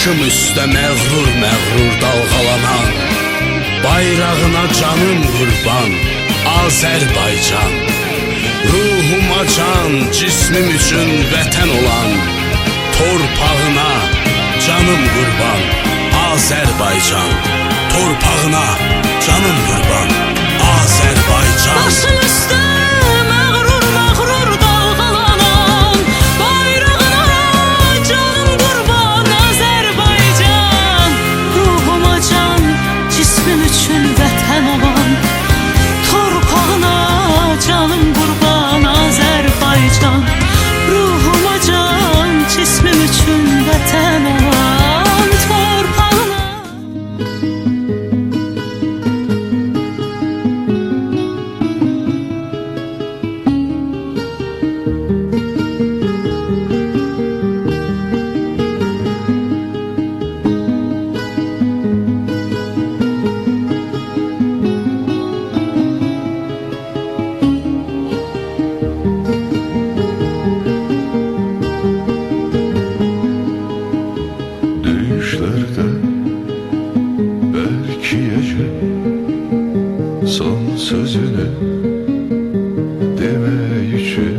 Başım üstə məğrur məğrur dalğalanan, bayrağına canım qurban Azərbaycan. Ruhuma can, cismim üçün vətən olan, torpağına canım qurban Azərbaycan. Torpağına canım qurban Azərbaycan. Başım üstə məğrur məğrur dalğalanan, bayrağına canım qurban Azərbaycan. Ruhuma can, cismim üçün vətən olan, torpağına canım qurban Azərbaycan. Ruhuma can, cismim üçün vətən olan, torpağına. Düşlerde belki gece son sözünü demek için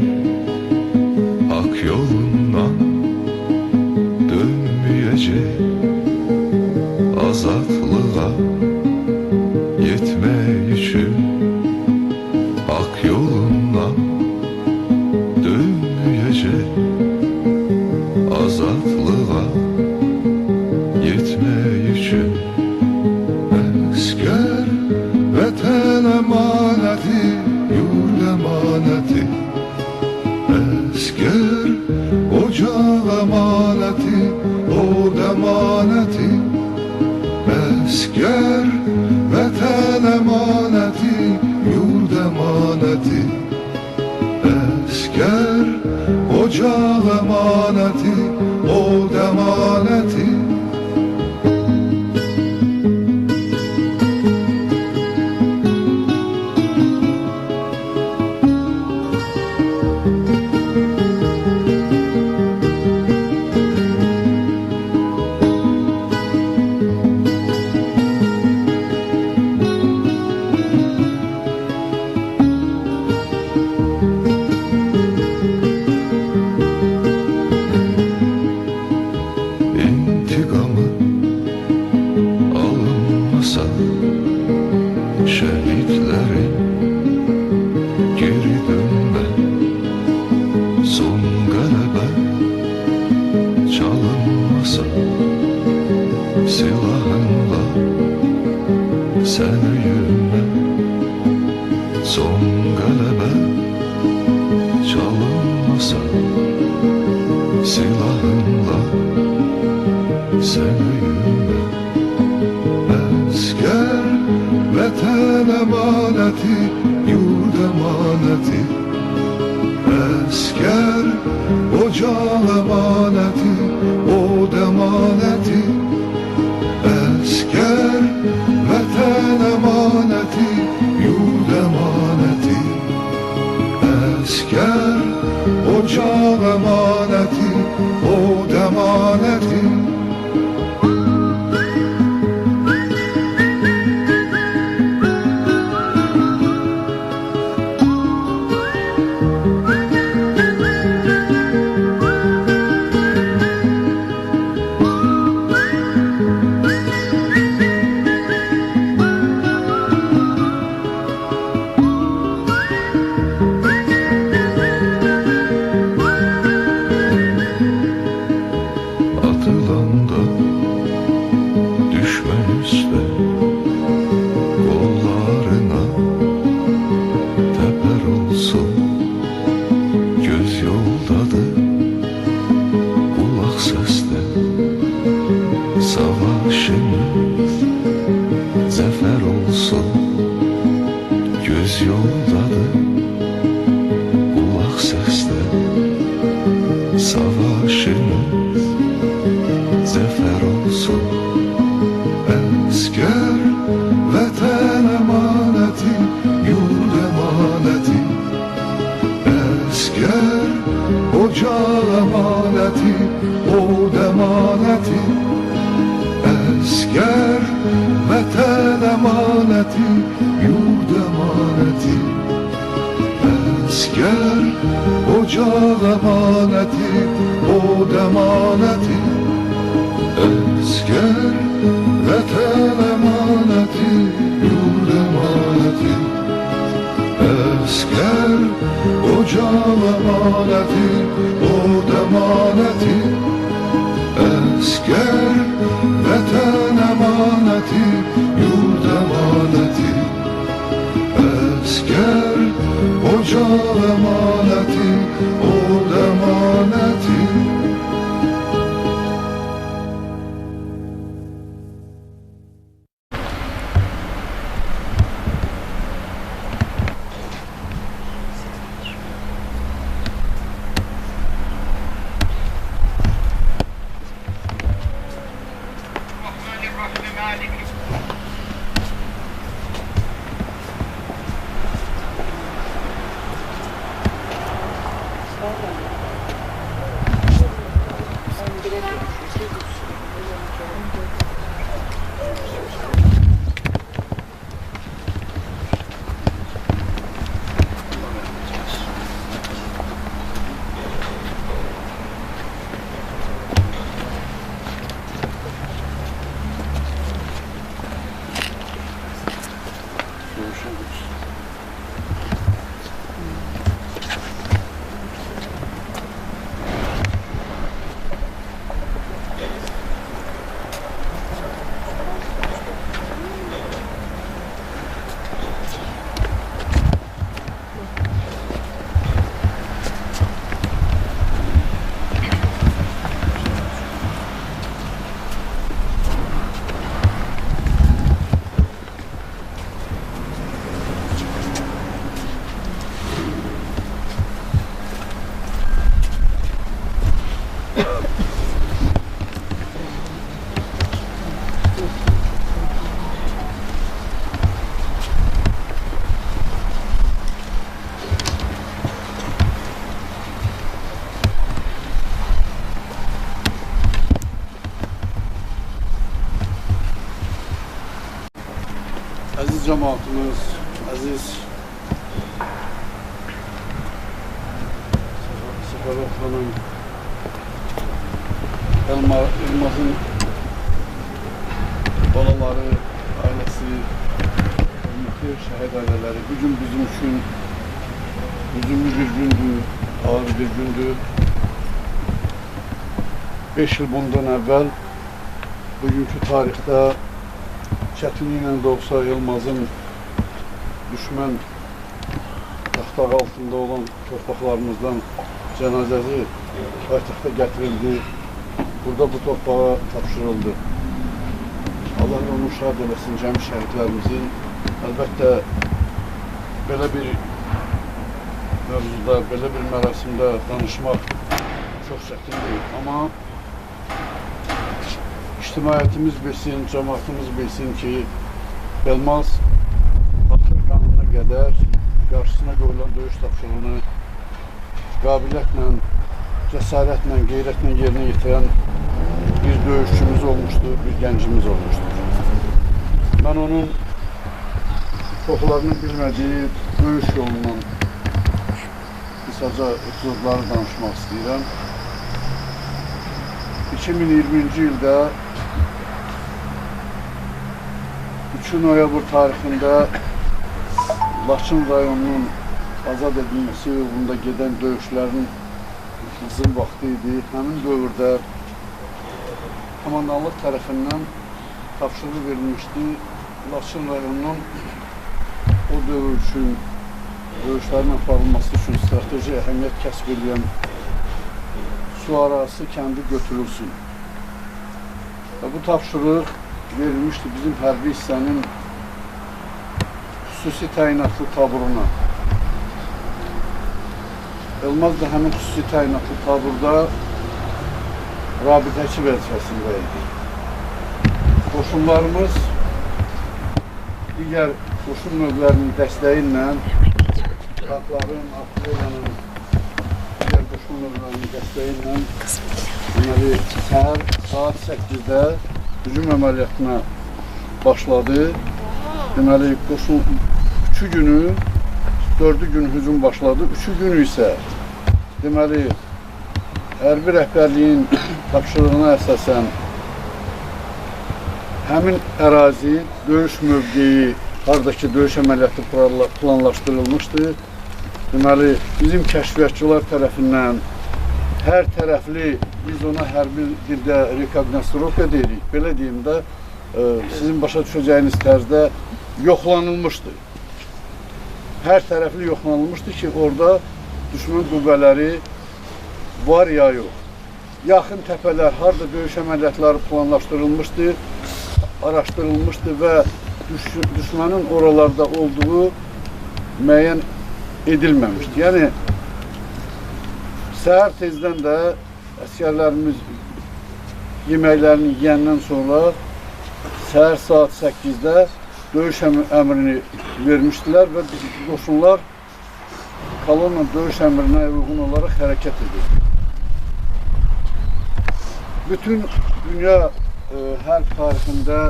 hak yolundan dönmeyecek, azatlığa yetmek için hak yolundan dönmeyecek, azatlığa yetmek için. Esker vatan emaneti, yurt emaneti. Esker ocak emaneti, od emaneti. Esker vatan emaneti, yurt emaneti. Esker ocak emaneti, od emaneti. İntikamı alınmasa şehitlerin geri dönme, son galebe çalınmasa silahınla sen öyünme, son galebe çalınmasa silahınla sen öyünme. Esker vatan emaneti, yurt emaneti. Esker ocak emaneti, od emaneti. Esker vatan emaneti, yurt emaneti. Esker ocak emaneti, od emaneti. Atılanda düşme üstte, kollarına teper olsun. Göz yoldadır, kulak sesle. Savaşımız zafer olsun. Göz yoldadır, kulak sesle. Savaşımız zafer olsun. Esker vatan emaneti, yurt emaneti. Esker ocak emaneti, od emaneti. vətən əmanəti, yurd əmanəti. Əskər, ocaq əmanəti, od əmanəti. Əskər, vətən əmanəti, yurd əmanəti. Əskər, ocaq əmanəti, od əmanəti. Əskər, vətən əmanəti, yurd əmanəti. Əskər, ocaq əmanəti, od əmanəti. Aziz cemaatimiz, aziz Səfərov xanım, Elmaz'ın balaları, ailesi, hürmetli şəhid aileleri bugün bizim için üzümlü bir gündür, ağır bir gündür. 5 yıl bundan evvel bugünkü tarihte çətinliklə də olsa Elmaz'ın düşmən taxtaq altında olan torpaqlarımızdan cənazəsi paytaxta gətirildi. Burada bu torpağa tapşırıldı. Allah onu şad eləsin cəmi şəhidlərimizin. Əlbəttə belə bir mövzuda, belə bir mərasimdə danışmaq çox çətindir. Amma İctimaiyyətimiz bilsin, cəmaatımız bilsin ki, Elmaz axır qanına qədər qarşısına qoyulan döyüş tapşırığını qabiliyyətlə, cəsarətlə, qeyrətlə yerinə yetirən bir döyüşçümüz olmuşdur, bir gəncimiz olmuşdur. Mən onun çoxlarının bilmədiyi döyüş yolundan qısaca epizodları danışmaq istəyirəm. 2020-ci ildə 3 noyabr tarixində Laçın rayonunun azad edilməsi yolunda gedən döyüşlərin qızıl vaxtı idi. Həmin dövrdə komandanlıq tərəfindən tapşırıq verilmişdi. Laçın rayonunun o dövr üçün döyüşlərin aparılması üçün strateji əhəmiyyət kəsb edən su arası kəndi götürülsün. Və bu tapşırıq verilmişdi bizim hərbi hissənin xüsusi təyinatlı taburuna. Elmaz da həmin xüsusi təyinatlı taburda rabitəçi vəzifəsində idi. Qoşunlarımız digər qoşun növlərinin dəstəyi ilə tankların, artilleriyanın digər qoşun növlərinin dəstəyi ilə deməli, səhər saat 8-də hücum əməliyyatına başladı. Deməli, qoşun 3 günü, 4 gün hücum başladı. 3 günü isə deməli, hərbi rəhbərliyin tapşırığına əsasən həmin ərazi, döyüş mövqeyi, haradakı döyüş əməliyyatı planlaşdırılmışdı. Deməli, bizim kəşfiyyatçılar tərəfindən hər tərəfli, biz ona hərbi dildə rekognostrofiya deyirik, belə deyim də, sizin başa düşəcəyiniz tərzdə yoxlanılmışdı. Hər tərəfli yoxlanılmışdı ki, orada düşmən qüvvələri var ya yox. Yaxın təpələr, harada döyüş əməliyyatları planlaşdırılmışdı, araşdırılmışdı və düşmənin oralarda olduğu müəyyən edilməmişdi. Yəni, səhər tezdən də əsgərlərimiz yeməklərini yiyəndən sonra səhər saat 8-də döyüş əmrini vermişdilər və qoşunlar kolonna döyüş əmrinə uyğun olaraq hərəkət edir. Bütün dünya hərb tarixində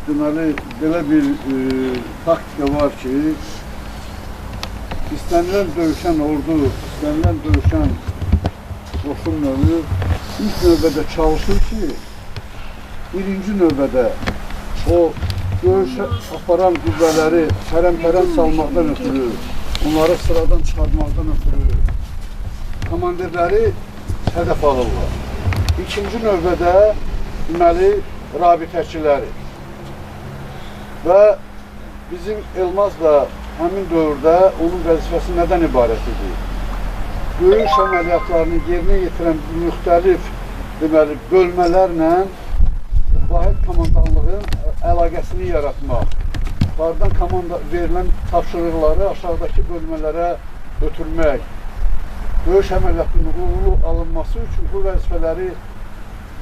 deməli, belə bir taktika var ki, istənilən döyüşən ordu, istənilən döyüşən qoşun növü ilk növbədə çalışır ki, birinci növbədə o döyüş aparan qüvvələri pərən-pərən salmaqdan ötürü, onları sıradan çıxartmaqdan ötürü komandirləri hədəf alırlar. İkinci növbədə deməli, rabitəçiləri və bizim Elmaz da həmin dövrdə onun vəzifəsi nədən ibarət idi? Döyüş əməliyyatlarını yerinə yetirən müxtəlif deməli, bölmələrlə vahid komandanlığın əlaqəsini yaratmaq, yuxarıdan komanda verilən tapşırıqları aşağıdakı bölmələrə ötürmək, döyüş əməliyyatının uğurlu alınması üçün bu vəzifələri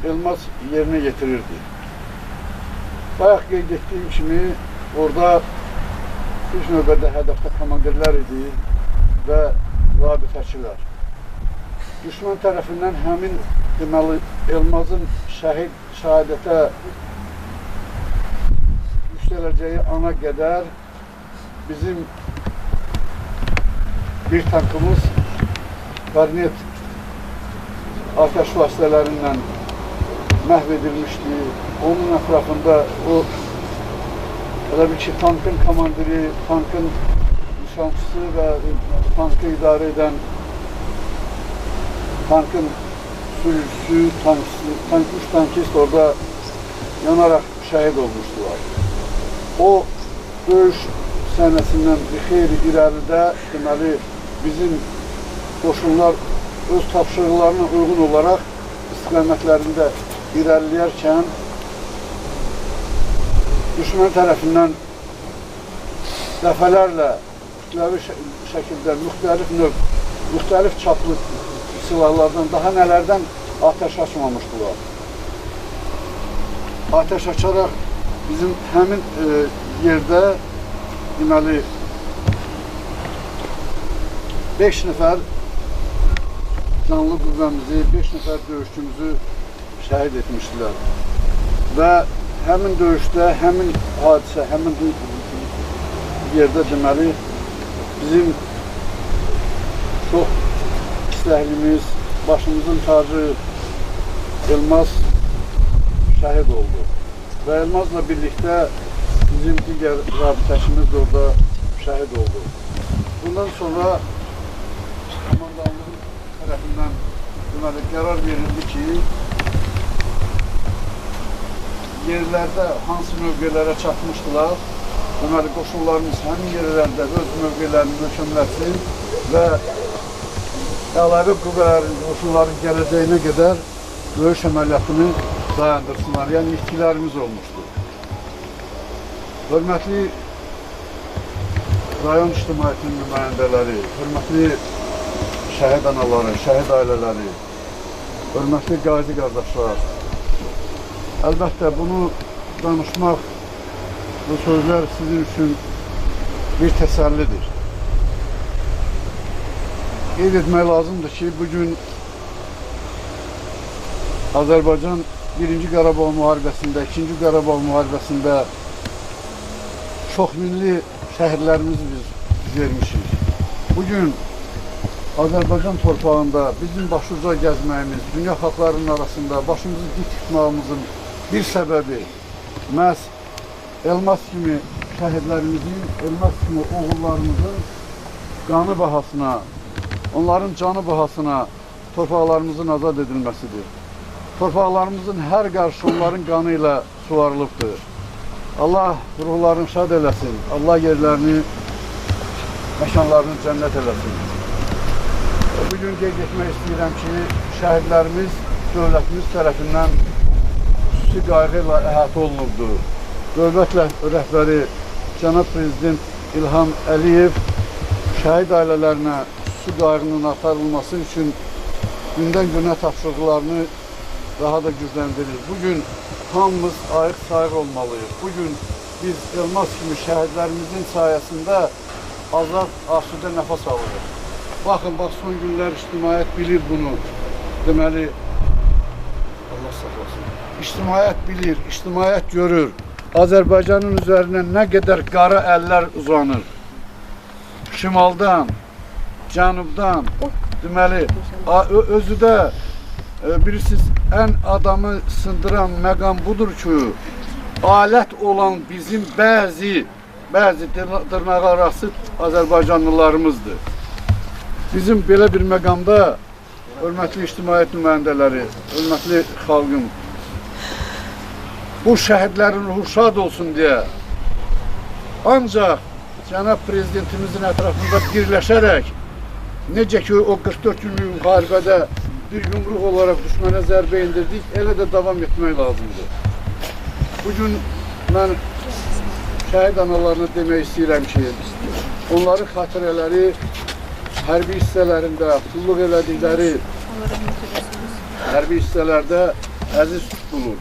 Elmaz yerinə yetirirdi. Bayaq qeyd etdiyim kimi, orada ilk növbədə hədəfdə komandirlər idi və rabitəçilər. Düşmən tərəfindən həmin deməli, Elmazın şəhadətə yüksələcəyi ana qədər bizim bir tankımız qarnet atəş vasitələrindən məhv edilmişdi. Onun ətrafında o elə bir ki, tankın komandiri, tankın nişançısı və tankı idarə edən tankın sürücüsü, üç tankist orada yanaraq şəhid olmuşdular. O döyüş səhnəsindən bir xeyli irəlidə deməli, bizim qoşunlar öz tapşırıqlarına uyğun olaraq istiqamətlərində irəliləyərkən düşmən tərəfindən dəfələrlə kütləvi şəkildə müxtəlif çaplı silahlardan, daha nələrdən atəş açmamışdılar. Atəş açaraq bizim həmin yerdə deməli 5 nəfər canlı qüvvəmizi, 5 nəfər döyüşçümüzü şəhid etmişdilər. Və həmin döyüşdə, həmin hadisə, həmin yerdə deməli bizim çox istəklimiz, başımızın tacı Elmaz şəhid oldu. Və Elmazla birlikdə bizim digər rabitəçimiz də orada şəhid oldu. Bundan sonra komandanlığın tərəfindən deməli, qərar verildi ki, yerlərdə hansı mövqelərə çatmışdılar, deməli, qoşullarımız həmin yerlərdə öz mövqelerini möhkəmlətsin və əlavə qüvvələrin, qoşulların gələcəyinə qədər döyüş əməliyyatını dayandırsınlar. Yəni, itkilərimiz olmuşdur. Hörmətli rayon ictimaiyyətinin nümayəndələri, hörmətli şəhid anaları, şəhid ailələri, hörmətli qazi qardaşlar, əlbəttə bunu danışmaq, bu sözlər sizin üçün bir təsəllidir. Qeyd etmək lazımdır ki, bugün Azərbaycan Birinci Qarabağ müharibəsində, İkinci Qarabağ müharibəsində çoxminli şəhidlərimizi biz vermişik. Bugün Azərbaycan torpağında bizim başuca gəzməyimiz, dünya xalqlarının arasında başımızı dik tutmağımızın bir səbəbi məhz Elmas kimi şəhidlərimizin, Elmas kimi oğullarımızın qanı bahasına, onların canı bahasına torpaqlarımızın azad edilməsidir. Torpaqlarımızın hər qarşı onların qanı ilə suvarılıbdır. Allah ruhlarını şad eləsin, Allah yerlərini, məkanlarını cənnət eləsin. Bugün qeyd etmək istəyirəm ki, şəhidlərimiz dövlətimiz tərəfindən xüsusi qayğı ilə əhatə olunubdur. Dövlət rəhbəri Cənab Prezident İlham Əliyev şəhid ailələrinə xüsusi qayğının artırılması üçün gündən-günə tapşırıqlarını daha da gücləndirir. Bugün hamımız ayıq-sayıq olmalıyıq. Bugün biz Elmas kimi şəhidlərimizin sayəsində azad, asudə nəfəs alırıq. Baxın, bax, son günlər ictimaiyyət bilir bunu. Deməli, Allah saxlasın. İctimaiyyət bilir, ictimaiyyət görür. Azərbaycanın üzərinə nə qədər qara əllər uzanır. Şimaldan, cənubdan, deməli, özü də bilirsiniz, ən adamı sındıran məqam budur ki, alət olan bizim bəzi dırnağı arası Azərbaycanlılarımızdır. Bizim belə bir məqamda, hörmətli ictimaiyyət nümayəndələri, hörmətli xalqım, bu şəhidlərin ruhu şad olsun deyə ancaq Cənab Prezidentimizin ətrafında birləşərək, necə ki o 44 günlük müharibədə bir yumruq olaraq düşmənə zərbə indirdik, elə də davam etmək lazımdır. Bugün mən şəhid analarına demək istəyirəm ki, onların xatirələri hərbi hissələrində, qulluq elədikləri hərbi hissələrdə əziz tutulur.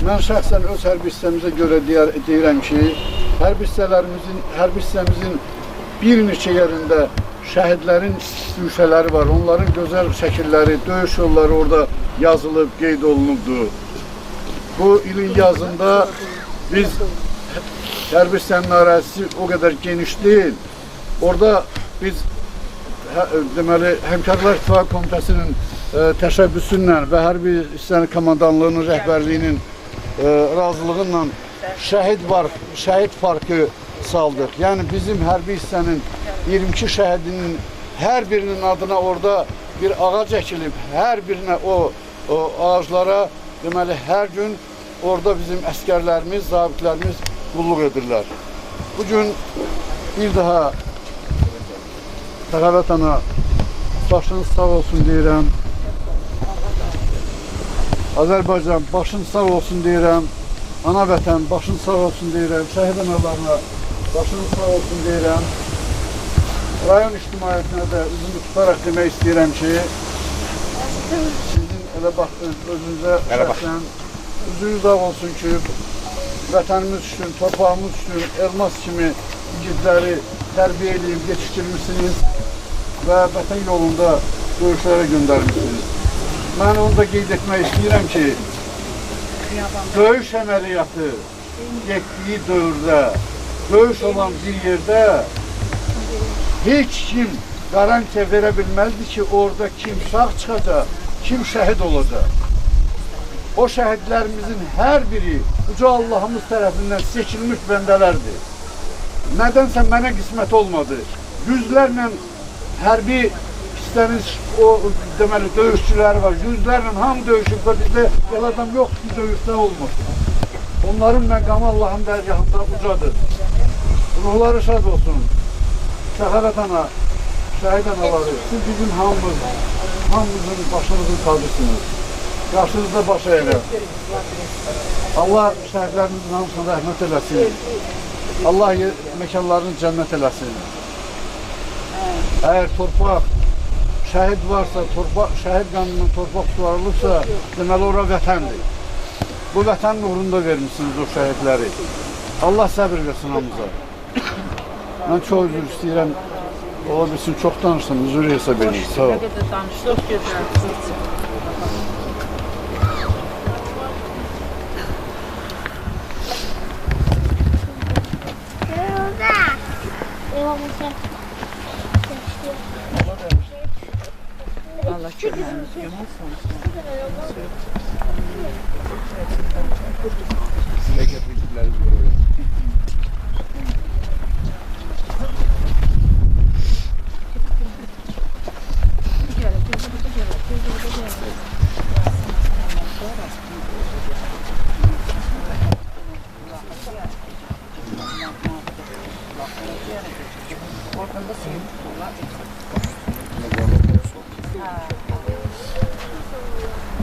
Mən şəxsən öz hərbi hissəmizə görə deyirəm ki, hərbi hissəmizin bir neçə yerində şəhidlərin güşələri var, onların gözəl şəkilləri, döyüş yolları orada yazılıb, qeyd olunubdur. Bu ilin yazında biz hərbi hissənin ərazisi o qədər geniş deyil. Orada biz deməli, Həmkarlar İttifaqı Komitəsinin təşəbbüsü ilə və hərbi hissənin komandanlığının rəhbərliyinin razılığı ilə şəhid parkı saldıq. Yəni bizim hərbi hissənin 22 şəhidinin hər birinin adına orada bir ağac əkilib, hər birinə o ağaclara deməli hər gün orada bizim əskərlərimiz, zabitlərimiz qulluq edirlər. Bugün bir daha Səxavət ana, başınız sağ olsun deyirəm. Azərbaycan, başınız sağ olsun deyirəm. Ana vətən, başınız sağ olsun deyirəm. Şəhid analarına, başınız sağ olsun deyirəm. Rayon ictimaiyyətinə də üzümü tutaraq demək istəyirəm ki, sizin elə baxdınız, özünüzə şəxsən üzünüz ağ olsun ki, vətənimiz üçün, torpağımız üçün Elmas kimi igidləri tərbiyə edib, yetişdirmişsiniz və vətən yolunda döyüşlərə göndərmişsiniz. Mən onu da qeyd etmək istəyirəm ki, döyüş əməliyyatı getdiyi dövrdə, döyüş olan bir yerdə heç kim qarantiya verə bilməlidir ki, orada kim sağ çıxacaq, kim şəhid olacaq. O şəhidlərimizin hər biri Uca Allahımız tərəfindən seçilmiş bəndələrdir. Nədənsə mənə qismət olmadı. Yüzlərlə hərbi hissənin deməli döyüşçüləri var. Yüzlərlə hamı döyüşüb və bizdə elə adam yoxdur ki, döyüşdə olmasın. Onların məqamı Allahın dərgahında ucadır. Ruhları şad olsun. Səxavət ana, şəhid anaları, siz bizim hamımızın başımızın tacısınız. Qarşınızda baş əyirəm. Allah şəhidlərimizin hamısına rəhmət eləsin. Allah məkanlarını cənnət eləsin. Əgər torpaq, şəhid varsa, şəhid qanından torpaq suvarılırsa, deməli ora vətəndir. Bu vətənin uğrunda vermişsiniz o şəhidləri. Allah səbir versin hamımıza. Mən çox üzr istəyirəm. Ola bilsin, çox danışsın, üzr hesab edin. Sağ ol. Size getirdikleriniz buraya.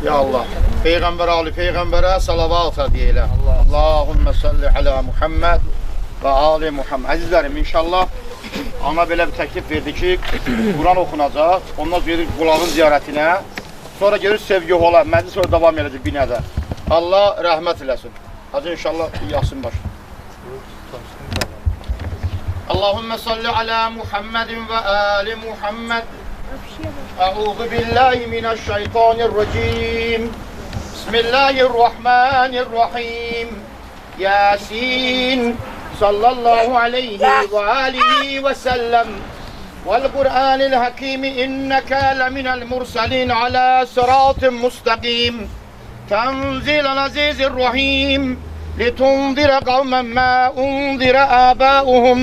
Ya Allah, Peygamber Ali Peygamber'e salavat diyelim. Allahümme salli ala Muhammed ve Ali Muhammed. Azizlerim inşallah ana belə bir təklif verdi ki, Quran oxunacaq, ondan sonra gelir qulağın ziyarətinə, sonra gelir sevgi ola, məclis sonra devam edəcək binədə. Allah rəhmət eləsin. Hacı inşallah Yasin baş. Allahümme salli ala Muhammedin ve Ali Muhammed. أعوذ بالله من الشيطان الرجيم بسم الله الرحمن الرحيم ياسين صلى الله عليه وآله وسلم والقرآن الحكيم إنك لمن المرسلين على صراط مستقيم تنزيل العزيز الرحيم لتنذر قوما ما أنذر آباؤهم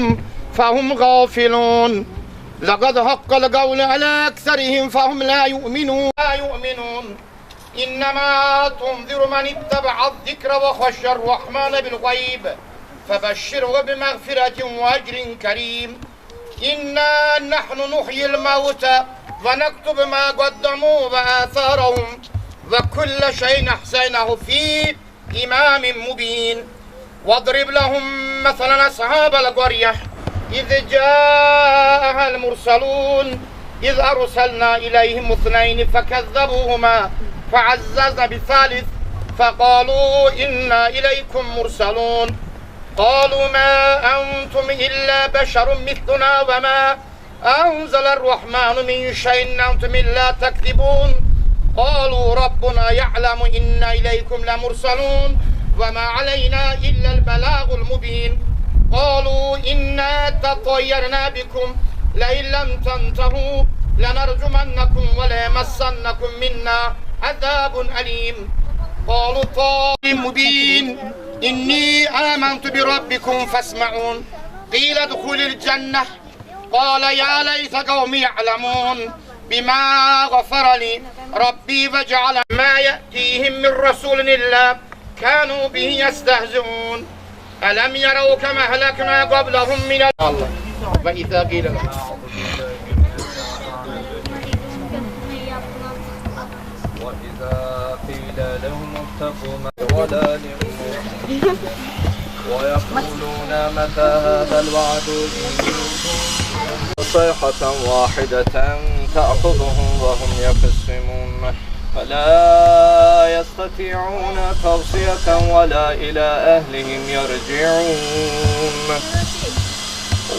فهم غافلون لقد حق القول على أكثرهم فهم لا يؤمنون إنما تنذر من اتبع الذكر وخشى الرحمن بالغيب فبشره بمغفرة وأجر كريم إنا نحن نحيي الموتى ونكتب ما قدموا وآثارهم وكل شيء أحصيناه في إمام مبين واضرب لهم مثلا أصحاب القرية إذ جاءها المرسلون إذ أرسلنا إليهم اثنين فكذبوهما فعززنا بثالث فقالوا إنا إليكم مرسلون قالوا ما أنتم إلا بشر مثلنا وما أنزل الرحمن من شيء أنتم إلا تكذبون قالوا ربنا يعلم إنا إليكم لمرسلون وما علينا إلا البلاغ المبين قالوا إنا تطيرنا بكم لئن لم تنتهوا لنرجمنكم وليمسنكم منا عذاب أليم قالوا طالب مبين إني آمنت بربكم فاسمعون قيل ادخل الجنة قال يا ليت قومي يعلمون بما غفر لي ربي وجعل ما يأتيهم من رسول إلا كانوا به يستهزئون ألم يروا كما أهلكنا قبلهم من الله وإذا قيل لهم وإذا قيل لهم اتقوا ما ضلال مبين ويقولون متى هذا الوعد إن صيحة واحدة تأخذهم وهم يخصمون فلا يستطيعون توصية ولا إلى أهلهم يرجعون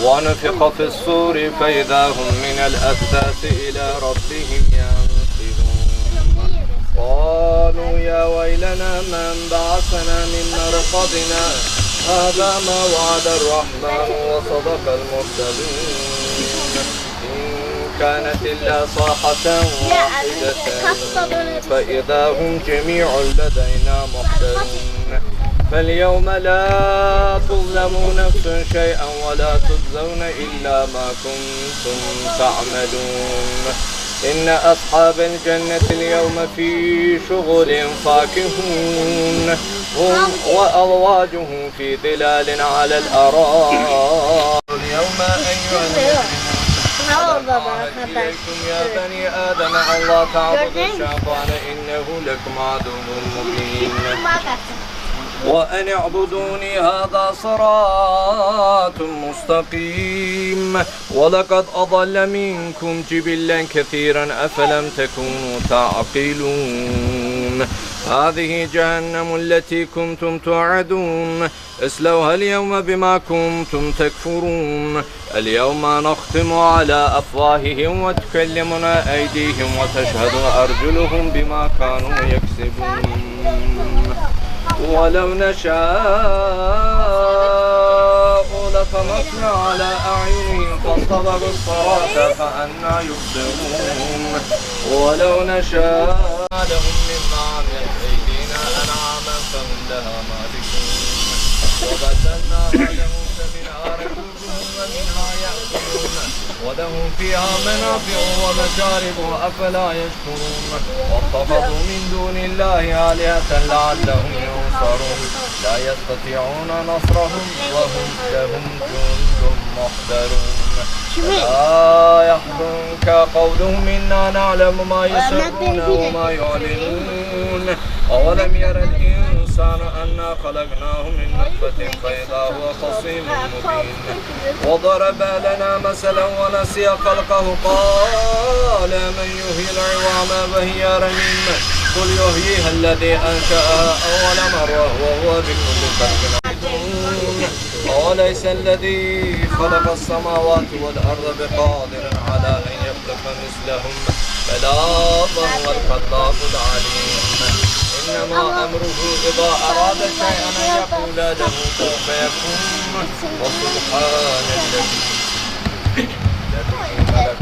ونفخ في الصور فإذا هم من الأكداس إلى ربهم ينسلون قالوا يا ويلنا من بعثنا من مرقدنا هذا ما وعد الرحمن وصدق المرسلون كانت إلا صاحة واحدة فإذا هم جميع لدينا محضرون فاليوم لا تظلموا نفس شيئا ولا تجزون إلا ما كنتم تعملون إن أصحاب الجنة اليوم في شغل فاكهون هم وأزواجهم في ظلال على الأرائك اليوم أيها المجرمون إليكم يا بني آدم أن لا تعبدوا الشيطان إنه لكم عدو مبين وأن اعبدوني هذا صراط مستقيم ولقد أضل منكم جبلا كثيرا أفلم تكونوا تعقلون هذه جهنم التي كنتم توعدون اسلوها اليوم بما كنتم تكفرون اليوم نختم على أفواههم وتكلمنا أيديهم وتشهد أرجلهم بما كانوا يكسبون ولو نشاء لطمسنا على أعينهم اتبعوا الصراط فأنى يبصرون ولو نشاء لهم مما عملت أيدينا أنعاما فهم لها مالكون وبدلناها لهم فمنها ركوبهم ومنها يأكلون ولهم فيها منافع ومشارب أفلا يشكرون واتخذوا من دون الله آلهة لعلهم ينصرون لا يستطيعون نصرهم وهم لهم جند محضرون لا يحزنك قولهم إنا نعلم ما يسرون وما يعلنون أولم ير الإنسان أنا خلقناه من نطفة فإذا هو خصيم مبين وضرب لنا مثلا ونسي خلقه قال من يحيي العظام وهي رميم قل يحييها الذي أنشأها أول مرة وهو بكل خلق عليم أوليس الذي خلق السماوات والأرض بقادر على أن يخلق مثلهم بلى وهو الخلاق العليم إنما أمره إذا أراد شيئا أن يقول له كن فيكون وسبحان الذي ملك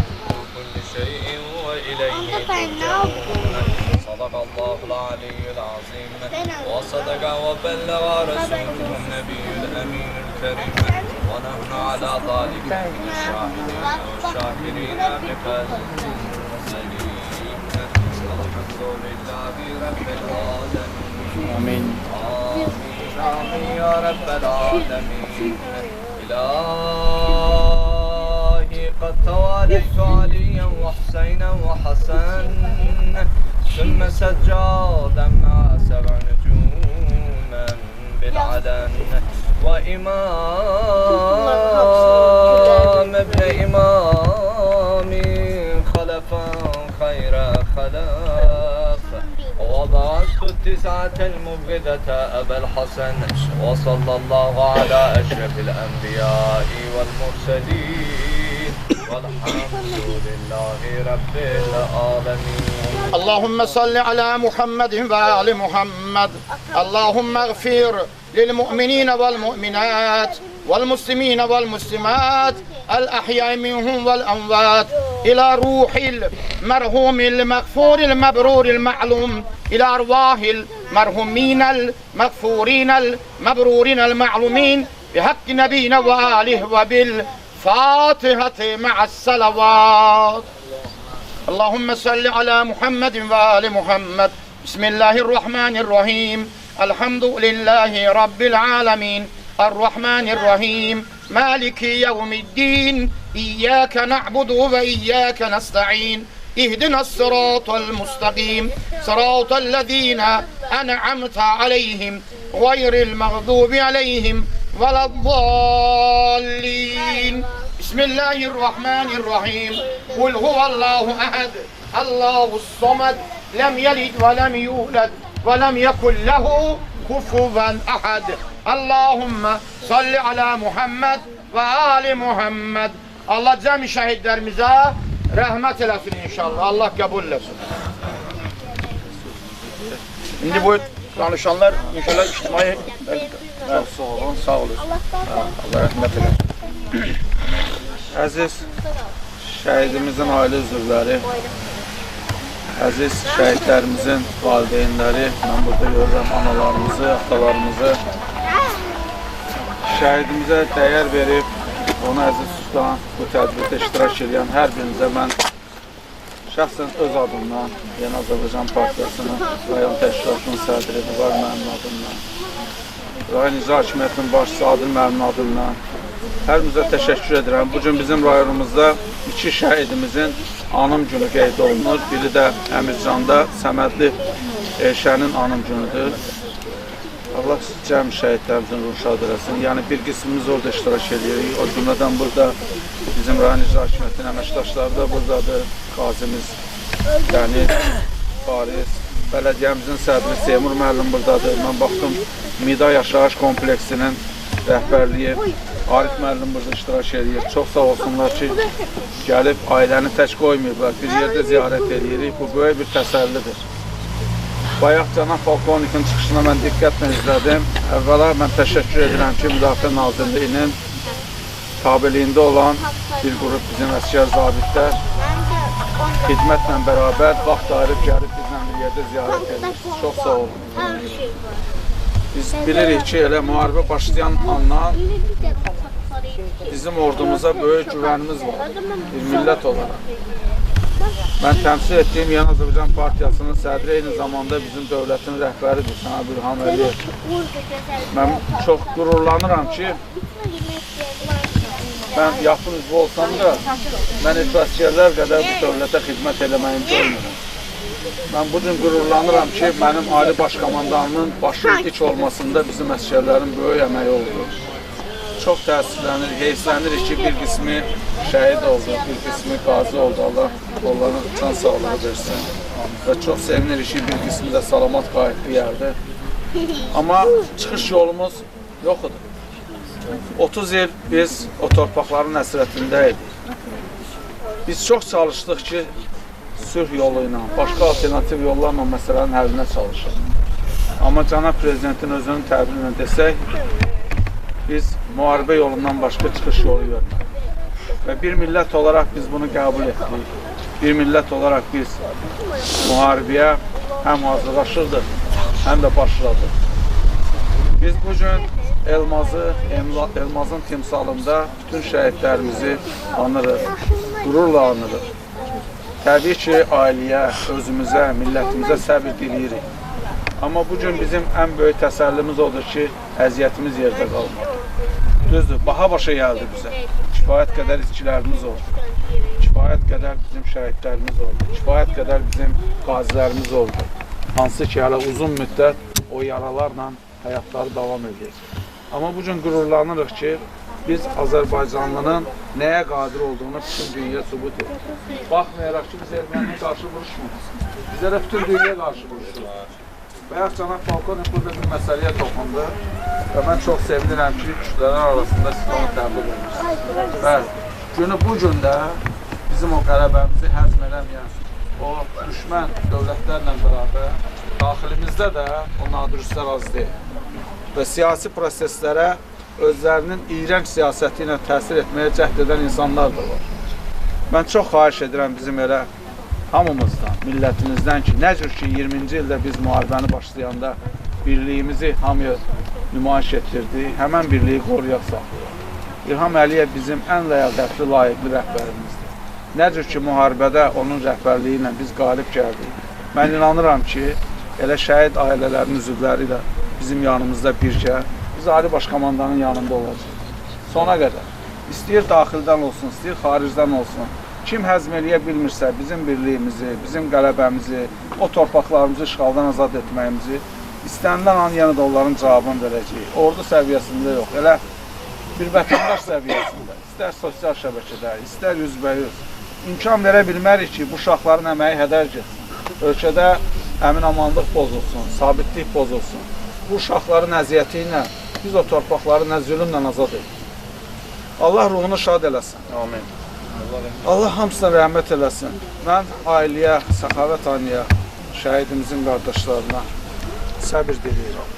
كل شيء وإليه ترجعون صدق الله العلي العظيم وصدق وبلغ رسوله النبي الأمين الكريم ونحن على ذلك من الشاهدين والشاكرين بقلب سليم الحمد لله رب العالمين آمين آمين يا رب العالمين إلهي قد تواليت عليا وحسينا وحسن ثم سجادا مع 7 نجوما بالعلن وإمام ابن إمام خلفا خير خلف وبعثت 9 المبغضة أبا الحسن وصلى الله على أشرف الأنبياء والمرسلين والحمد لله رب العالمين. اللهم صل على محمد وآل محمد. اللهم اغفر للمؤمنين والمؤمنات والمسلمين والمسلمات الأحياء منهم والأموات إلى روح المرحوم المغفور المبرور المعلوم إلى أرواح المرحومين المغفورين المبرورين المعلومين بحق نبينا وآله وبالفاتحة مع الصلوات. اللهم صل على محمد وآل محمد. بسم الله الرحمن الرحيم. الحمد لله رب العالمين الرحمن الرحيم مالك يوم الدين إياك نعبد وإياك نستعين اهدنا الصراط المستقيم صراط الذين أنعمت عليهم غير المغضوب عليهم ولا الضالين. بسم الله الرحمن الرحيم. قل هو الله أحد الله الصمد لم يلد ولم يولد ولم يكن له كفوا أحد. Allahümme salli ala Muhammed ve ali Muhammed. Allah cəmi şəhidlərimizə rəhmət eləsin inşallah. Allah qəbul eləsin. İndi bu danışanlar inşallah ictimai sağ olun, sağ olun. Allah rəhmət eləsin. Əziz şəhidimizin ailə üzvləri, əziz şəhidlərimizin valideynləri, mən burada görürəm analarımızı, atalarımızı, şəhidimizə dəyər verib, onu əziz tutan, bu tədbirdə iştirak edən hər birinizə mən şəxsən öz adımdan, Yeni Azərbaycan Partiyasının rayon təşkilatının sədri var mənim adımdan, rayon icra hakimiyyətinin başçısı Adil mənim adımdan hər birinizə təşəkkür edirəm. Bugün bizim rayonumuzda 2 şəhidimizin anım günü qeyd olunur. Biri də Əmircanda Səmədli Elşənin anım günüdür. Allah cəm şəhidlərimizin ruhu şad eləsin. Yəni bir qismimiz orada iştirak edirik. O cümlədən burada bizim rayon icra hakimiyyətinin əməkdaşları da buradadır. Qazimiz Dəniz, Faris, bələdiyyəmizin sədri Seymur müəllim buradadır. Mən baxdım Mida Yaşayış kompleksinin rəhbərliyi Arif müəllim burada iştirak edir. Çox sağ olsunlar ki, gəlib ailəni tək qoymayıblar. Bir yerdə ziyarət edirik. Bu böyük bir təsəllidir. Bayaq cənab Polkovnikin çıxışına mən diqqətlə izlədim. Əvvəla mən təşəkkür edirəm ki, Müdafiə Nazirliyinin tabeliyində olan bir qrup bizim əsgər zabitlər xidmətlə bərabər vaxt ayırıb gəlib bizlə bir yerdə ziyarət edirsiniz. Çox sağ olun. Biz bilirik ki, elə müharibə başlayan andan bizim ordumuza böyük güvənimiz var, bir millət olarak. Mən təmsil etdiyim Yeni Azərbaycan Partiyasının sədri eyni zamanda bizim dövlətin rəhbəridir, Cənab İlham Əliyev. Mən çox qürurlanıram ki, mən yaxın üzvü olsam da, mən heç əsgərlər qədər bu dövlətə xidmət eləməyim görmürəm. Mən bugün qürurlanıram ki, mənim Ali Başkomandanının başı dik olmasında bizim əsgərlərin böyük əməyi oldu. Çox təəssüflənir, heyflənir ki, bir qismi şəhid oldu, bir qismi qazi oldu. Allah onların can sağlığı versin. Və çox sevinir ki, bir qismi də salamat qayıtdı yerdə. Amma çıxış yolumuz yoxdur. 30 il biz o torpaqların əsrətindəydik. Biz çox çalışdıq ki, sülh yolu ilə, başqa alternativ yollarla məsələnin həllinə çalışaq. Amma Cənab Prezidentin özünün təbiri ilə desək, biz müharibə yolundan başqa çıxış yolu görmədik. Və bir millət olaraq biz bunu qəbul etdik. Bir millət olaraq biz müharibəyə həm hazırlaşırdıq, həm də başladıq. Biz bugün Elmazın timsalında bütün şəhidlərimizi anırıq, qürurla anırıq. Təbii ki, ailəyə, özümüzə, millətimizə səbir diləyirik. Amma bugün bizim ən böyük təsəllimiz odur ki, əziyyətimiz yerdə qalmadı. Düzdür, baha başa gəldi bizə. Kifayət qədər itkilərimiz oldu. Kifayət qədər bizim şəhidlərimiz oldu. Kifayət qədər bizim qazilərimiz oldu. Hansı ki, hələ uzun müddət o yaralarla həyatları davam edir. Amma bugün qürurlanırıq ki, biz Azərbaycanlının nəyə qadir olduğunu bütün dünya sübut edir. Baxmayaraq ki, biz erməniyə qarşı vuruşmuyoruz. Bizə də bütün dünya qarşı vuruşuyor. Bayaq Cənab Polkovnik burada bir məsələyə toxundu və mən çox sevinirəm ki, kütlələr arasında siz onu təbliğ edirsiniz. Bəli, günü bu gün də bizim o qələbəmizi həzm edəməyən o düşmən dövlətlərlə bərabər daxilimizdə də o nadürüstlər az deyil və siyasi proseslərə özlərinin iyrənc siyasəti ilə təsir etməyə cəhd edən insanlar da var. Mən çox xahiş edirəm bizim elə hamımızdan, millətimizdən ki, nə cür ki 20-ci ildə biz müharibəni başlayanda birliyimizi hamıya nümayiş etdirdik, həmən birliyi qoruyaq saxlayaq. İlham Əliyev bizim ən ləyaqətli, layiqli rəhbərimizdir. Nə cür ki müharibədə onun rəhbərliyi ilə biz qalib gəldik. Mən inanıram ki, elə şəhid ailələrinin üzvləri ilə bizim yanımızda birgə, biz Ali Başkomandanın yanında olacaq. Sona qədər. İstəyir daxildən olsun, istəyir xaricdən olsun. Kim həzm eləyə bilmirsə bizim birliyimizi, bizim qələbəmizi, o torpaqlarımızı işğaldan azad etməyimizi istənilən an yenə də onların cavabını verəcəyik. Ordu səviyyəsində yox, elə bir vətəndaş səviyyəsində, istər sosial şəbəkədə, istər yüzbəyüz. İmkan verə bilmərik ki, bu uşaqların əməyi hədər getsin. Ölkədə əmin-amanlıq pozulsun, sabitlik pozulsun. Bu uşaqların əziyyəti ilə biz o torpaqları nə zülmlə azad edirik. Allah ruhunu şad eləsin. Amin. Allah hamısına rəhmət eləsin. Mən ailəyə, Səxavət anıya, şəhidimizin qardaşlarına səbir diləyirəm.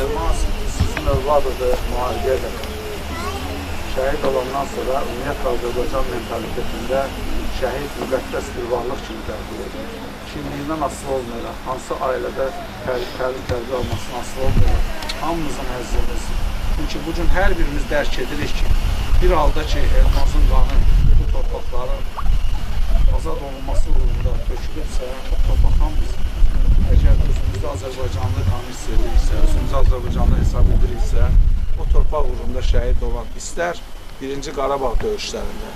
Elmas sizin övladıdır, müharibəyə qədər. Şəhid olandan sonra ümumiyyətlə Azərbaycan mentalitetində şəhid müqəddəs bir varlıq kimi təqdim edir. Kimliyindən asılı olmayaraq, hansı ailədə təlim tərbiyə olmasına asılı olmayaraq, hamımızın əzizimiz. Çünki bugün hər birimiz dərk edirik ki, bir halda ki, Elmasın qanı bu torpaqların azad olunması uğrunda tökülübsə, o torpaq hamımızın. Əgər özümüzdə Azərbaycanlı qanı hiss ediriksə, özümüzü Azərbaycanlı hesab ediriksə, o torpaq uğrunda şəhid olan istər 1-ci Qarabağ döyüşlərində,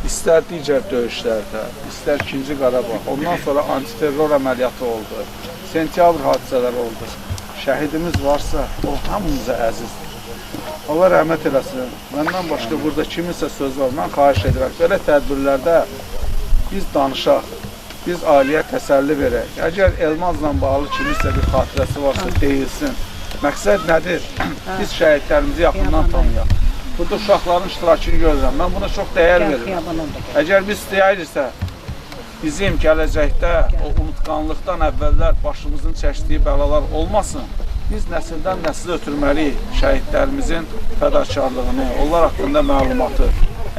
istər digər döyüşlərdə, istər 2-ci Qarabağ, ondan sonra antiterror əməliyyatı oldu, sentyabr hadisələri oldu. Şəhidimiz varsa, o hamımıza əzizdir. Allah rəhmət eləsin. Məndən başqa burada kiminsə söz var, mən xahiş edirəm. Belə tədbirlərdə biz danışaq, biz ailəyə təsəlli verək. Əgər Elmazla bağlı kiminsə bir xatirəsi varsa deyilsin. Məqsəd nədir? Biz şəhidlərimizi yaxından tanıyaq. Burada uşaqların iştirakını görürəm. Mən buna çox dəyər verirəm. Əgər biz istəyiriksə, bizim gələcəkdə o unutqanlıqdan əvvəllər başımızın çəkdiyi bəlalar olmasın, biz nəsildən nəslə ötürməliyik şəhidlərimizin fədakarlığını, onlar haqqında məlumatı.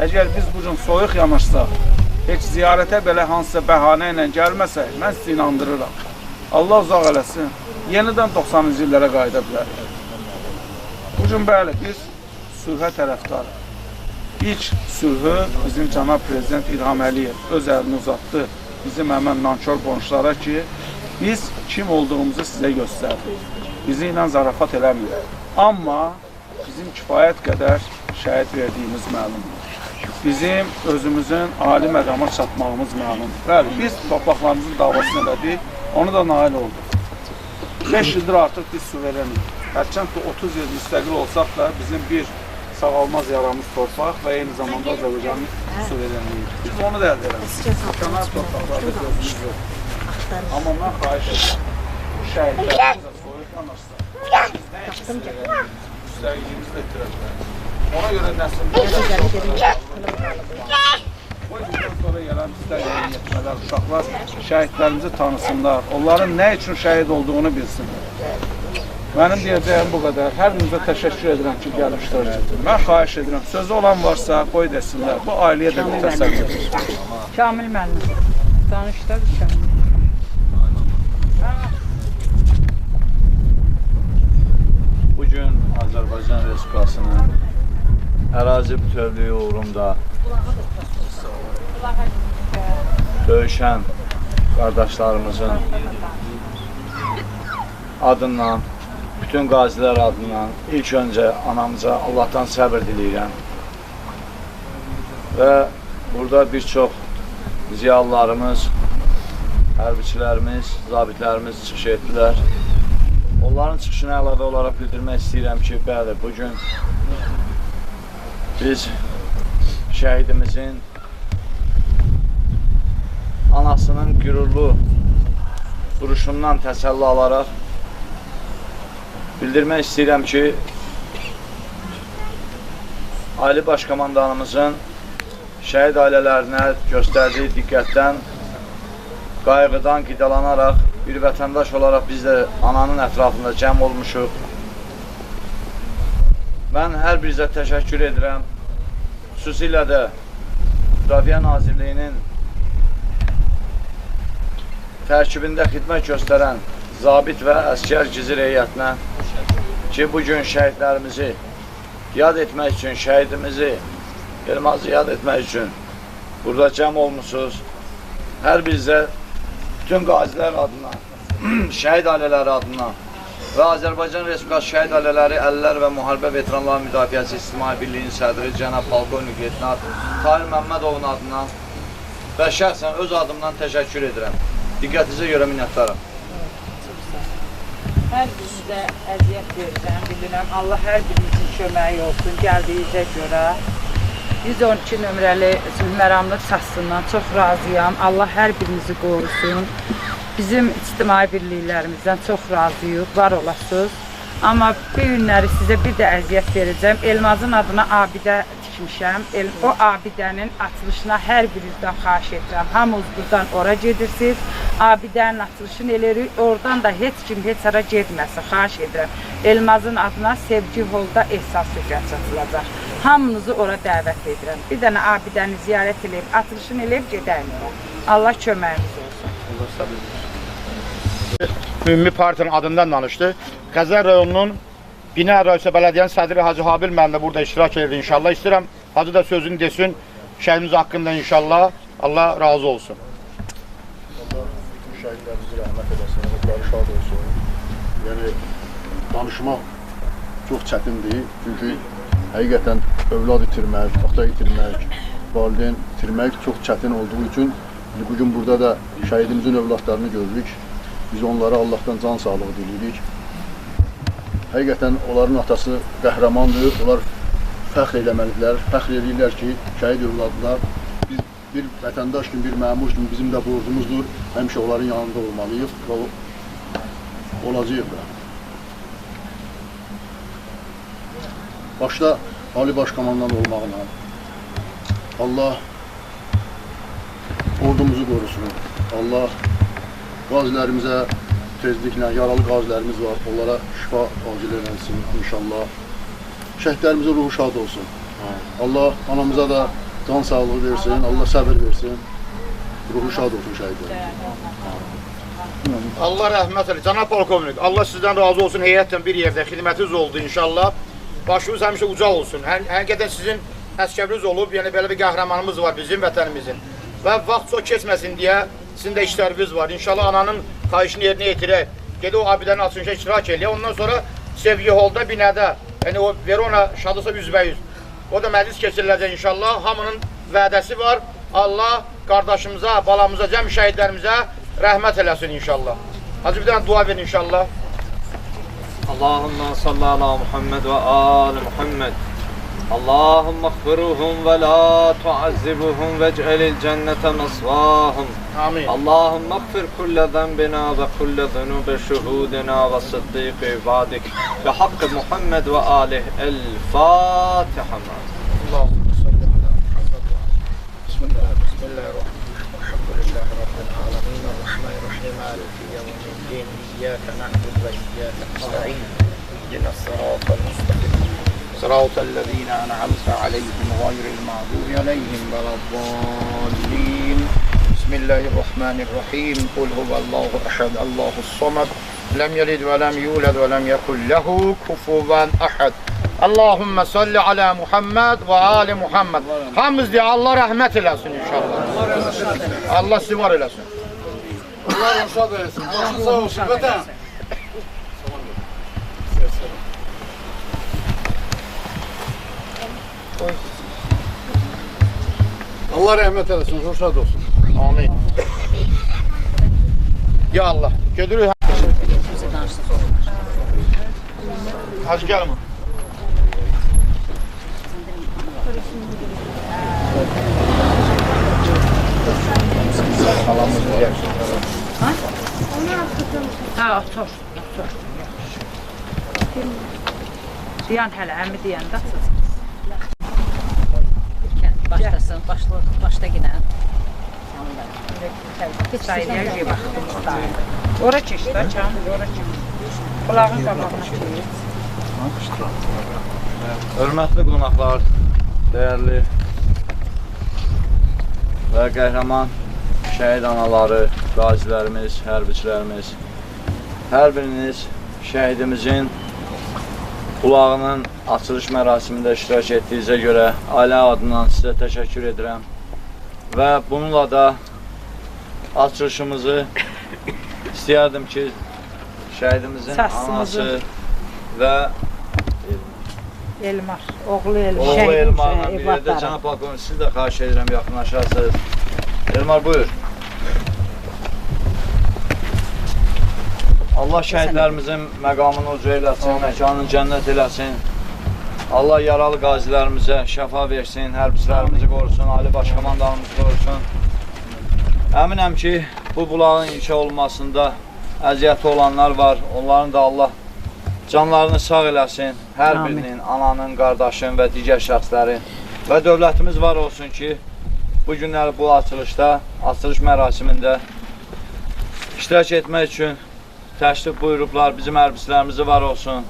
Əgər biz bu gün soyuq yanaşsaq, heç ziyarətə belə hansısa bəhanə ilə gəlməsək, mən sizi inandırıram. Allah uzaq eləsin, yenidən 90-cı illərə qayıda bilərik. Bu gün bəli, biz sülhə tərəfdarıq. İlk sülhü bizim cənab prezident İlham Əliyev öz əlini uzatdı bizim həmən nankör qonşulara ki, biz kim olduğumuzu sizə göstərdik. Bizi ilə zarafat eləmir. Amma bizim kifayət qədər şəhid verdiyimiz məlumdur. Bizim özümüzün ali məqama çatmağımız məlumdur. Bəli, biz torpaqlarımızın davasını elədik, onu da nail olduq. 5 ildir artıq biz suverenik. Hərçənd ki 30 il müstəqil olsaq da bizim bir sağalmaz yaramız torpaq və eyni zamanda Azərbaycanın suverenliyidir. Biz onu da əldə elədik. Kənar torpaqlarda gözümüz yox. Amma mən xahiş edirəm, bu şəhidlərimizə soyuq yanaşsa, biz nə etsin müstəqiliyimizi də itirəcək. Ona görə nəsillərdə o yüzden sonra gələn bizdə yetmələr, uşaqlar şəhidlərimizi tanısınlar, onların nə üçün şəhid olduğunu bilsinlər. Mənim deyəcəyim bu qədər. Hər birinizə təşəkkür edirəm ki, gəlib iştirak etdim. Mən xahiş edirəm, sözü olan varsa qoy desinlər. Bu ailəyə də bir təsəvvür edir. Kamil müəllim. Danışda bir Kamil. Bugün Azərbaycan Respublikasının ərazi bütövlüyü uğrunda döyüşən qardaşlarımızın adından, bütün qazilər adından ilk öncə anamıza Allahdan səbir diləyirəm. Və burada bir çox ziyalılarımız, hərbiçilərimiz, zabitlərimiz çıxış etdilər. Onların çıxışına əlavə olaraq bildirmək istəyirəm ki, bəli, bugün biz şəhidimizin anasının qürurlu duruşundan təsəlli alaraq bildirmək istəyirəm ki, Ali Başkomandanımızın şəhid ailələrinə göstərdiyi diqqətdən, qayğıdan qidalanaraq bir vətəndaş olaraq biz də ananın ətrafında cəm olmuşuq. Mən hər birinizə təşəkkür edirəm. Xüsusilə də Müdafiə Nazirliyinin tərkibində xidmət göstərən zabit və əskər gizir heyətinə ki, bugün şəhidlərimizi yad etmək üçün, şəhidimizi, Elmazı yad etmək üçün burada cəm olmuşsunuz. Hər birinizə bütün qazilər adına, şəhid ailələri adına və Azərbaycan Respublikası şəhid ailələri, əllər və müharibə veteranları müdafiəsi İctimai Birliyinin sədri cənab Polkovnik Leytenant Tahir Məmmədovun adından və şəxsən öz adımdan təşəkkür edirəm. Diqqətinizə görə minnətdarım. Hər birinizə əziyyət verirəm, bilirəm. Allah hər birinizin köməyi olsun, gəldiyinizə görə. 112 nömrəli Zülməramlıq sassından çox razıyam. Allah hər birinizi qorusun. Bizim ictimai birliklərimizdən çox razıyıq, var olasınız. Amma bu günləri sizə bir də əziyyət verəcəm. Elmazın adına abidə tikmişəm. O abidənin açılışına hər birinizdən xahiş edirəm. Hamınız buradan ora gedirsiniz. Abidənin açılışını eləyirik. Oradan da heç kim heç ara getməsin. Xahiş edirəm. Elmazın adına Sevgi Holda ehsas söhbət açılacaq. Hamınızı ora dəvət edirəm. Bir dənə abidəni ziyarət edib, açılışını eləyib gedəyim. Allah köməyimiz olsun. Ümumi partiyanın adından danışdı. Xəzər rayonunun Bina Rayusə Bələdiyyənin sədri Hacı Habil müəllim burada iştirak edir inşallah. İstəyirəm, Hacı da sözünü desin şəhidimiz haqqında inşallah. Allah razı olsun. Allah şəhidlərimizi rəhmət eləsin, ruhları şad olsun. Yəni, danışmaq çox çətindir. Çünki həqiqətən övlad itirmək, ata itirmək, valideyn itirmək çox çətin olduğu üçün bugün burada da şəhidimizin övladlarını görürük. Biz onlara Allahdan can sağlığı diliyirik. Həqiqətən onların atası qəhrəmandır, onlar fəxr eləməlidirlər, fəxr edirlər ki, şəhid övladlar biz bir vətəndaş kimi, bir məmur kimi bizim də borcumuzdur, həmişə onların yanında olmalıyıq və olacağıq da. Başda Ali Başkomandan olmağına Allah ordumuzu qorusun, Allah qazilərimizə, tezliklə yaralı qazilərimiz var. Onlara şifa acil eləsin inşallah. Şəhidlərimizin ruhu şad olsun. Allah anamıza da can sağlığı versin, Allah səbir versin. Ruhu şad olsun şəhidlərimizin. Allah rəhmət eləsin. Cənab polkovnik, Allah sizdən razı olsun. Heyətlə bir yerdə xidmətiniz oldu inşallah. Başınız həmişə ucaq olsun. Həqiqətən sizin əskəriniz olub, yəni belə bir qəhrəmanımız var bizim vətənimizin. Və vaxt çox keçməsin deyə sizin də işləriniz var. İnşallah ananın xahişini yerinə yetirək. Gedib o abidənin açılışına iştirak eləyək. Ondan sonra Sevgi Holda binədə, yəni o Verona şadısa %100. O da məclis keçiriləcək inşallah. Hamının vədəsi var. Allah qardaşımıza, balamıza, cəm şəhidlərimizə rəhmət eləsin inşallah. Hacı bir dənə dua verin inşallah. Allahümme salli ala Muhammed ve ali Muhammed. Allahümme ighfiruhum ve la tuazzibuhum ve ec'alil cennete masvahum. Amin. Allahümme ighfir kulle zenbina ve kulle zunube şuhudina ve sıddiki ibadik ve hakkı Muhammed ve alih. El Fatiha. Allahümme salli ala Muhammed ve Bismillahirrahmanirrahim. Elhamdülillahi Rabbil alemin. Rahmanirrahim. Maliki yevmiddin. İyyâke na'budu ve iyyâke nesta'in. İhdina sıratal müstakim. Sıratellezîne en'amte aleyhim gayril mağdûbi aleyhim veleddâllîn. Bismillahirrahmanirrahim. Kul huvallahu ehad. Allahus samad. Lem yelid ve lem yulad ve lem yekul lehu kufuven ehad. Allahümme salli ala Muhammed ve ali Muhammed. Hamımız diye Allah rahmet eləsin inşallah. Allah sizi var eləsin. Allah şad eləsin. Başın sağ olsun vətən. Allah rəhmət eləsin, ruh şad olsun. Amin. Ya Allah. Gedirik. Hacı gəlmə. Ha, otur. Diyan hələ, əmi deyəndə. Başlasın, başda yine. Sayıya bir baxdım. Ora keçdi, çam, ora keçdi. Qulağın qabağına keçdi. Hörmətli qonaqlar, dəyərli və qəhrəman şəhid anaları, qazilərimiz, hərbiçilərimiz, hər biriniz şəhidimizin qulağının açılış mərasimində iştirak etdiyinizə görə ailə adından sizə təşəkkür edirəm və bununla da açılışımızı istəyərdim ki, şəhidimizin anası və Elmar, oğlu Elmar. Oğlu Elmarla bir yerdə Cənab Polkovnik, siz də xahiş edirəm, yaxınlaşarsınız. Elmar, buyur. Allah şəhidlərimizin məqamını ucu eləsin, məkanını cənnət eləsin. Allah yaralı qazilərimizə şəfa versin, hərbiçilərimizi qorusun, ali baş komandanımızı qorusun. Əminəm ki, bu bulağın inşa olmasında əziyyəti olanlar var, onların da Allah canlarını sağ eləsin, hər birinin, ananın, qardaşın və digər şəxslərin və dövlətimiz var olsun ki, bu günləri bu açılışda, açılış mərasimində iştirak etmək üçün təşrif buyurublar, bizim hərbiçilərimizi var olsun.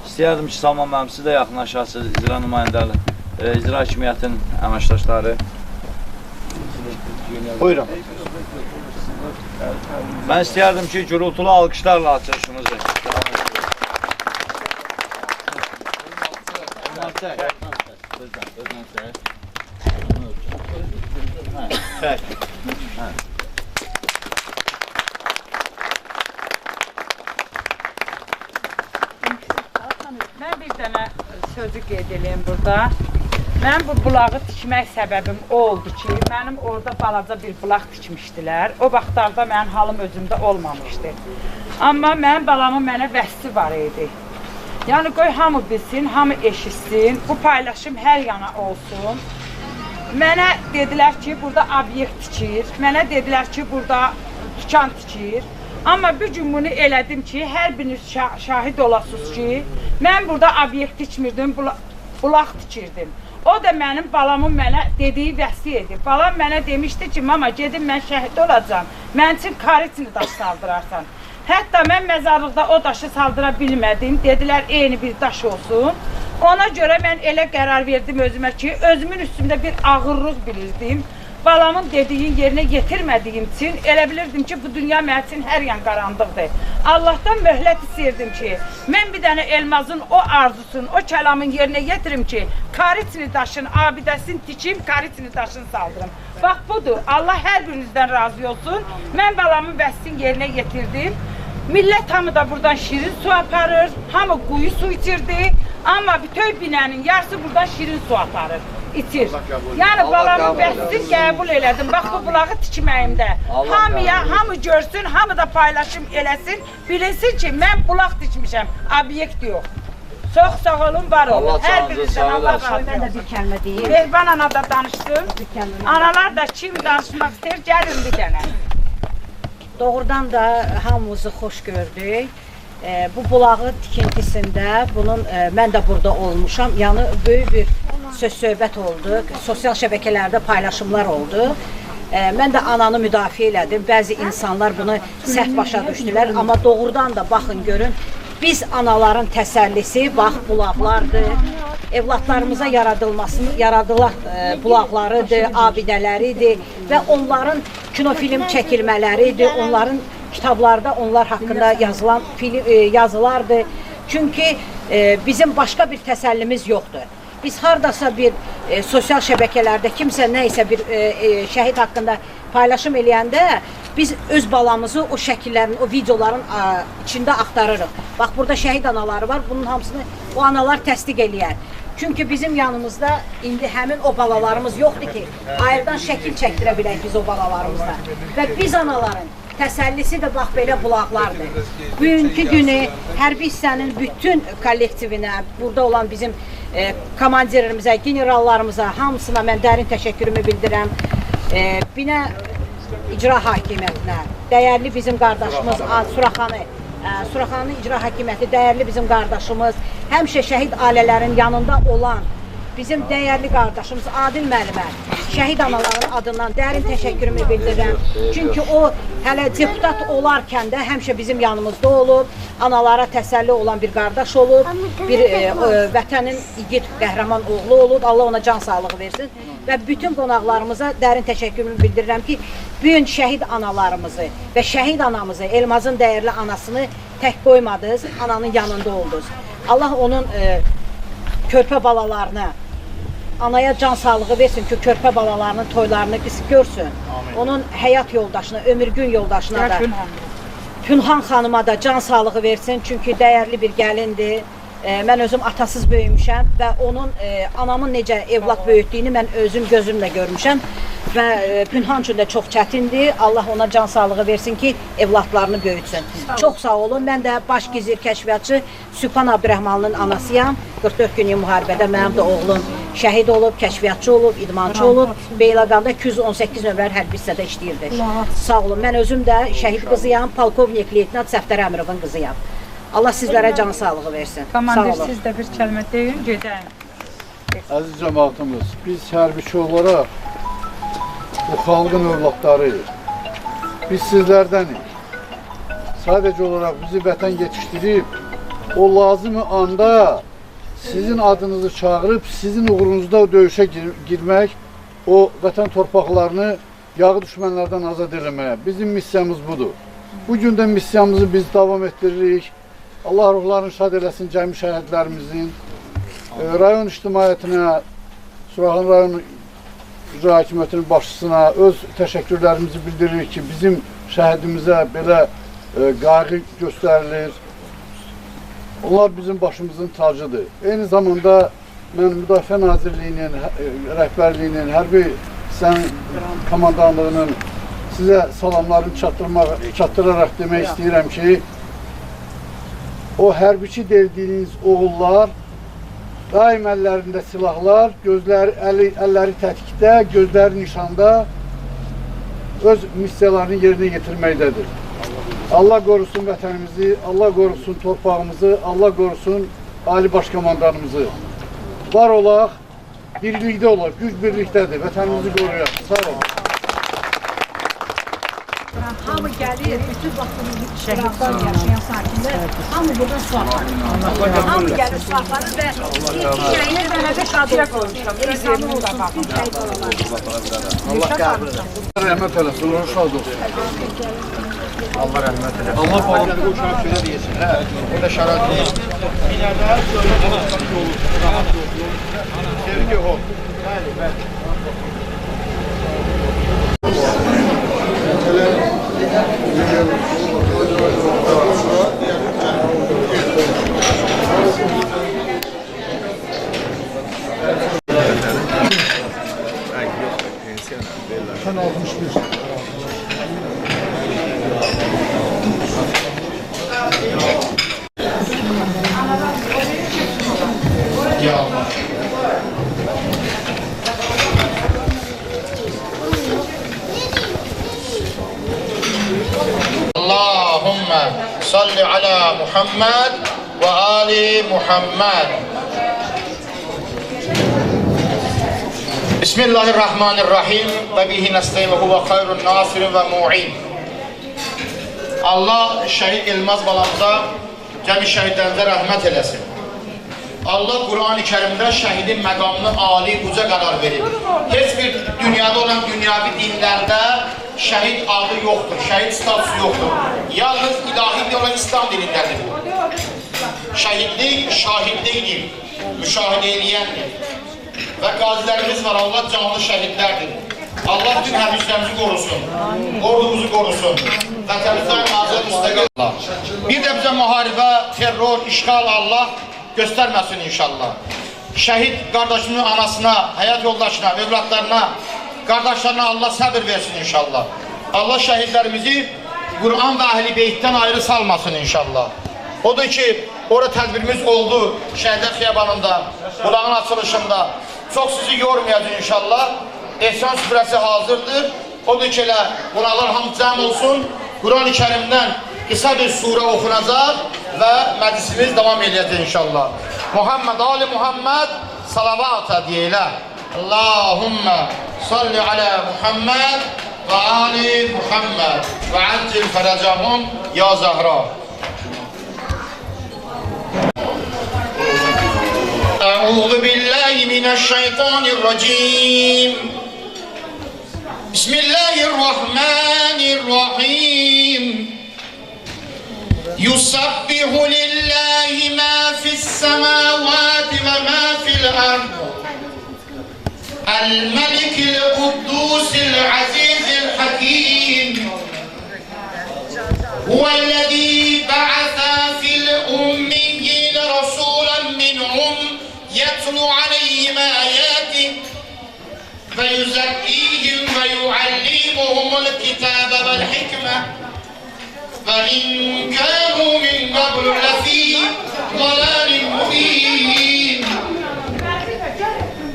İstəyərdim ki, Salman mənim, siz də yaxınlaşasınız, icra nümayəndəli, icra hakimiyyətin əməkdaşları. Buyurun. Mən istəyərdim ki, gürültülü alqışlarla açılışımızı. Çək. Mən bir dənə sözü qeyd edeyim burada. Mən bu bulağı tikmək səbəbim o oldu ki, mənim orada balaca bir bulaq tikmişdilər. O vaxtlarda mənim halım özümdə olmamışdı. Amma mənim balamın mənə vəssi var idi. Yəni qoy hamı bilsin, hamı eşitsin, bu paylaşım hər yana olsun. Mənə dedilər ki, burada obyekt tikir, mənə dedilər ki, burada dükan tikir. Amma bir gün bunu elədim ki, hər biriniz şahid olasınız ki, mən burada obyekt tikmirdim, bulaq tikirdim. O da mənim balamın mənə dediyi vəsi idi. Balam mənə demişdi ki, mama gedim mən şəhid olacam, mən üçün karitini daş saldırarsan. Hətta mən məzarlıqda o daşı saldıra bilmədim. Dedilər, eyni bir daş olsun. Ona görə mən elə qərar verdim özümə ki, özümün üstümdə bir ağırlıq bilirdim. Balamın dediyin yerinə yetirmədiyim üçün elə bilirdim ki, bu dünya mənim üçün hər yan qaranlıqdır. Allahdan möhlət istəyirdim ki, mən bir dənə Elmazın o arzusunu, o kəlamın yerinə yetirim ki, Kariçini daşın abidəsini tikim, Kariçini daşını saldırım. Bax budur, Allah hər birinizdən razı olsun. Mən balamın vəsini yerinə yetirdim. Millət hamı da buradan şirin su aparır, hamı quyu su içirdi. Amma bütün binənin yarısı buradan şirin su aparır. İçir. Yəni balamın vəsini qəbul elədim. Bax bu bulağı tikməyimdə. Hamıya, hamı görsün, hamı da paylaşım eləsin. Bilinsin ki, mən bulaq tikmişəm, obyekt yox. Çox sağ olun, var olun. Hər birinizdən Allah razı olsun. Mən də bir kəlmə deyim. Mehriban ana da danışsın. Analar da kim danışmaq istəyir, gəlin bir dənə. Doğrudan da hamımızı xoş gördük. Bu bulağın tikintisində bunun mən də burada olmuşam. Yəni böyük bir söz-söhbət oldu. Sosial şəbəkələrdə paylaşımlar oldu. Mən də ananı müdafiə elədim. Bəzi insanlar bunu səhv başa düşdülər. Amma doğrudan da baxın görün. Biz anaların təsəllisi, bax bulaqlardır. Evlatlarımıza yaradılan bulaqlarıdır, abidələridir və onların kinofilm çəkilmələridir. Onların kitablarda onlar haqqında yazılan yazılardır. Çünki bizim başqa bir təsəllimiz yoxdur. Biz hardasa bir sosial şəbəkələrdə kimsə nəysə bir şəhid haqqında paylaşım eləyəndə biz öz balamızı o şəkillərin, o videoların içində axtarırıq. Bax, burada şəhid anaları var, bunun hamısını o analar təsdiq eləyər. Çünki bizim yanımızda indi həmin o balalarımız yoxdur ki, ayrıdan şəkil çəkdirə bilək biz o balalarımızda. Və biz anaların təsəllisi də bax belə bulaqlardır. Bugünkü günü hərbi hissənin bütün kollektivinə, burada olan bizim komandirlərimizə, generallarımıza, hamısına mən dərin təşəkkürümü bildirəm. Binə icra hakimiyyətinə, dəyərli bizim qardaşımız Suraxanı icra hakimiyyəti, dəyərli bizim qardaşımız, həmişə şəhid ailələrinin yanında olan bizim dəyərli qardaşımız Adil müəllimə, şəhid anaların adından dərin təşəkkürümü bildirirəm. Çünki o hələ deputat olarkən də həmişə bizim yanımızda olub, analara təsəlli olan bir qardaş olub, bir vətənin igid qəhrəman oğlu olub, Allah ona can sağlığı versin. Və bütün qonaqlarımıza dərin təşəkkürümü bildirirəm ki, bugün şəhid analarımızı və şəhid anamızı, Elmazın dəyərli anasını tək qoymadınız, ananın yanında oldunuz. Allah onun körpə balalarına, anaya can sağlığı versin ki, körpə balalarının toylarını görsün. Onun həyat yoldaşına, ömürgün yoldaşına da, Pünhan xanıma da can sağlığı versin. Çünki dəyərli bir gəlindir. Mən özüm atasız böyümüşəm və onun anamın necə evlad böyütdüyünü mən özüm gözümlə görmüşəm. Və Pünhan üçün də çox çətindir. Allah ona can sağlığı versin ki, evladlarını böyütsün. Çox sağ olun. Mən də baş gizir kəşfiyyatçı Sübhan Abdurrəhmanlının anasıyam. 44 günlük müharibədə mənim də oğlum şəhid olub, kəşfiyyatçı olub, idmançı olub. Beyləqanda 218 nömrəli hərbi hissədə işləyirdi. Sağ olun. Mən özüm də şəhid qızıyam, polkovnik leytenant Səfdər Əmirovun qızıyam. Allah sizlərə can sağlığı versin. Komandir, siz də bir kəlmə deyin, gedəyim. Əziz cəmaatımız, biz hərbiçi olaraq bu xalqın övladlarıyıq. Biz sizlərdənik. Sadəcə olaraq bizi vətən yetişdirib, o lazımı anda sizin adınızı çağırıb, sizin uğrunuzda döyüşə girmək, o vətən torpaqlarını yağı düşmənlərdən azad eləməyə. Bizim missiyamız budur. Bugün də missiyamızı biz davam etdiririk. Allah ruhlarını şad eləsin cəmi şəhidlərimizin. Rayon ictimaiyyətinə, Suraxanı rayon icra hakimiyyətinin başçısına öz təşəkkürlərimizi bildiririk ki, bizim şəhidimizə belə qayğı göstərilir. Onlar bizim başımızın tacıdır. Eyni zamanda mən Müdafiə Nazirliyinin, rəhbərliyinin, hərbi komandanlığının sizə salamlarını çatdıraraq demək istəyirəm ki, o hərbiçi dediyiniz oğullar daim əllərində silahlar, əlləri tətikdə, gözləri nişanda öz missiyalarını yerinə yetirməkdədir. Allah qorusun vətənimizi, Allah qorusun torpağımızı, Allah qorusun Ali Başkomandanımızı. Var olaq, birlikdə olaq, güc birlikdədir, vətənimizi qoruyaq. Sağ olun. Hamı gəlir, bütün şəhidlər yaşayan sakinlər, hamı burada su aparır. Hamı gəlir su aparır və şəhidlər və həbə şadiyə qoymuşam. İnsanı olsun, bütün şəhid olalar. Allah qəbul edir. Rəhmət eləsin, ruhu şad olsun. Allah rəhmət eləsin. Allah bağlı bu uşaq şöyle deyesin. Hə, o da şərait deyil. Binədə rahat olsun. Sevgi o. Bəli, bəli. Sen 61. Ya Allah. Allahümme salli ala Muhammed ve ali Muhammed. Bismillahirrahmanirrahim ve bihi nesta'in ve huve hayrun nasirin ve mu'in. Allah şehit Elmaz balamıza, cəmi şəhidlərimizə rəhmət eləsin. Allah Qur'an-ı Kerimdə şəhidin məqamını ali, uca qərar verir. Heç bir dünyada olan dünyavi dinlərdə şəhid adı yoxdur, şəhid statusu yoxdur. Yalnız ilahi olan İslam dilindədir bu. Şəhidlik, şahidlikdir, müşahidə eləyəndir. Və qazilərimiz var, Allah canlı şəhidlərdir. Allah bütün hərbçilərimizi qorusun, ordumuzu qorusun. Vətənimizdən azad müstəqil. Bir də bizə müharibə, terror, işğal Allah göstərməsin inşallah. Şəhid qardaşımın anasına, həyat yoldaşına, övladlarına, qardaşlarına Allah səbir versin inşallah. Allah şəhidlərimizi Qur'an və Əhl-i Beytdən ayrı salmasın inşallah. Odur ki, orada tədbirimiz oldu, Şəhidlər Xiyabanında, bulağın açılışında. Çox sizi yormayacaq inşallah. Ehsan süfrəsi hazırdır. Odur ki, qonaqlar hamı cəm olsun. Qur'an-ı Kerimdən qısa bir surə oxunacaq və məclisimiz davam edəcək inşallah. Muhammed, Ali Muhammed salavat deyələ. Allahümme salli ala Muhammed ve Ali Muhammed ve accil feracahum ya Zahra. Euzu billahi mineşşeytanirracim. Bismillahirrahmanirrahim. Yusabbihu lillahi ma fis semavati ve ma fil ard. الملك القدوس العزيز الحكيم هو الذي بعث في الأميين رسولا منهم يتلو عليهم آياته فيزكيهم ويعلمهم الكتاب والحكمة فإن كانوا من قبل لفي ضلال مبين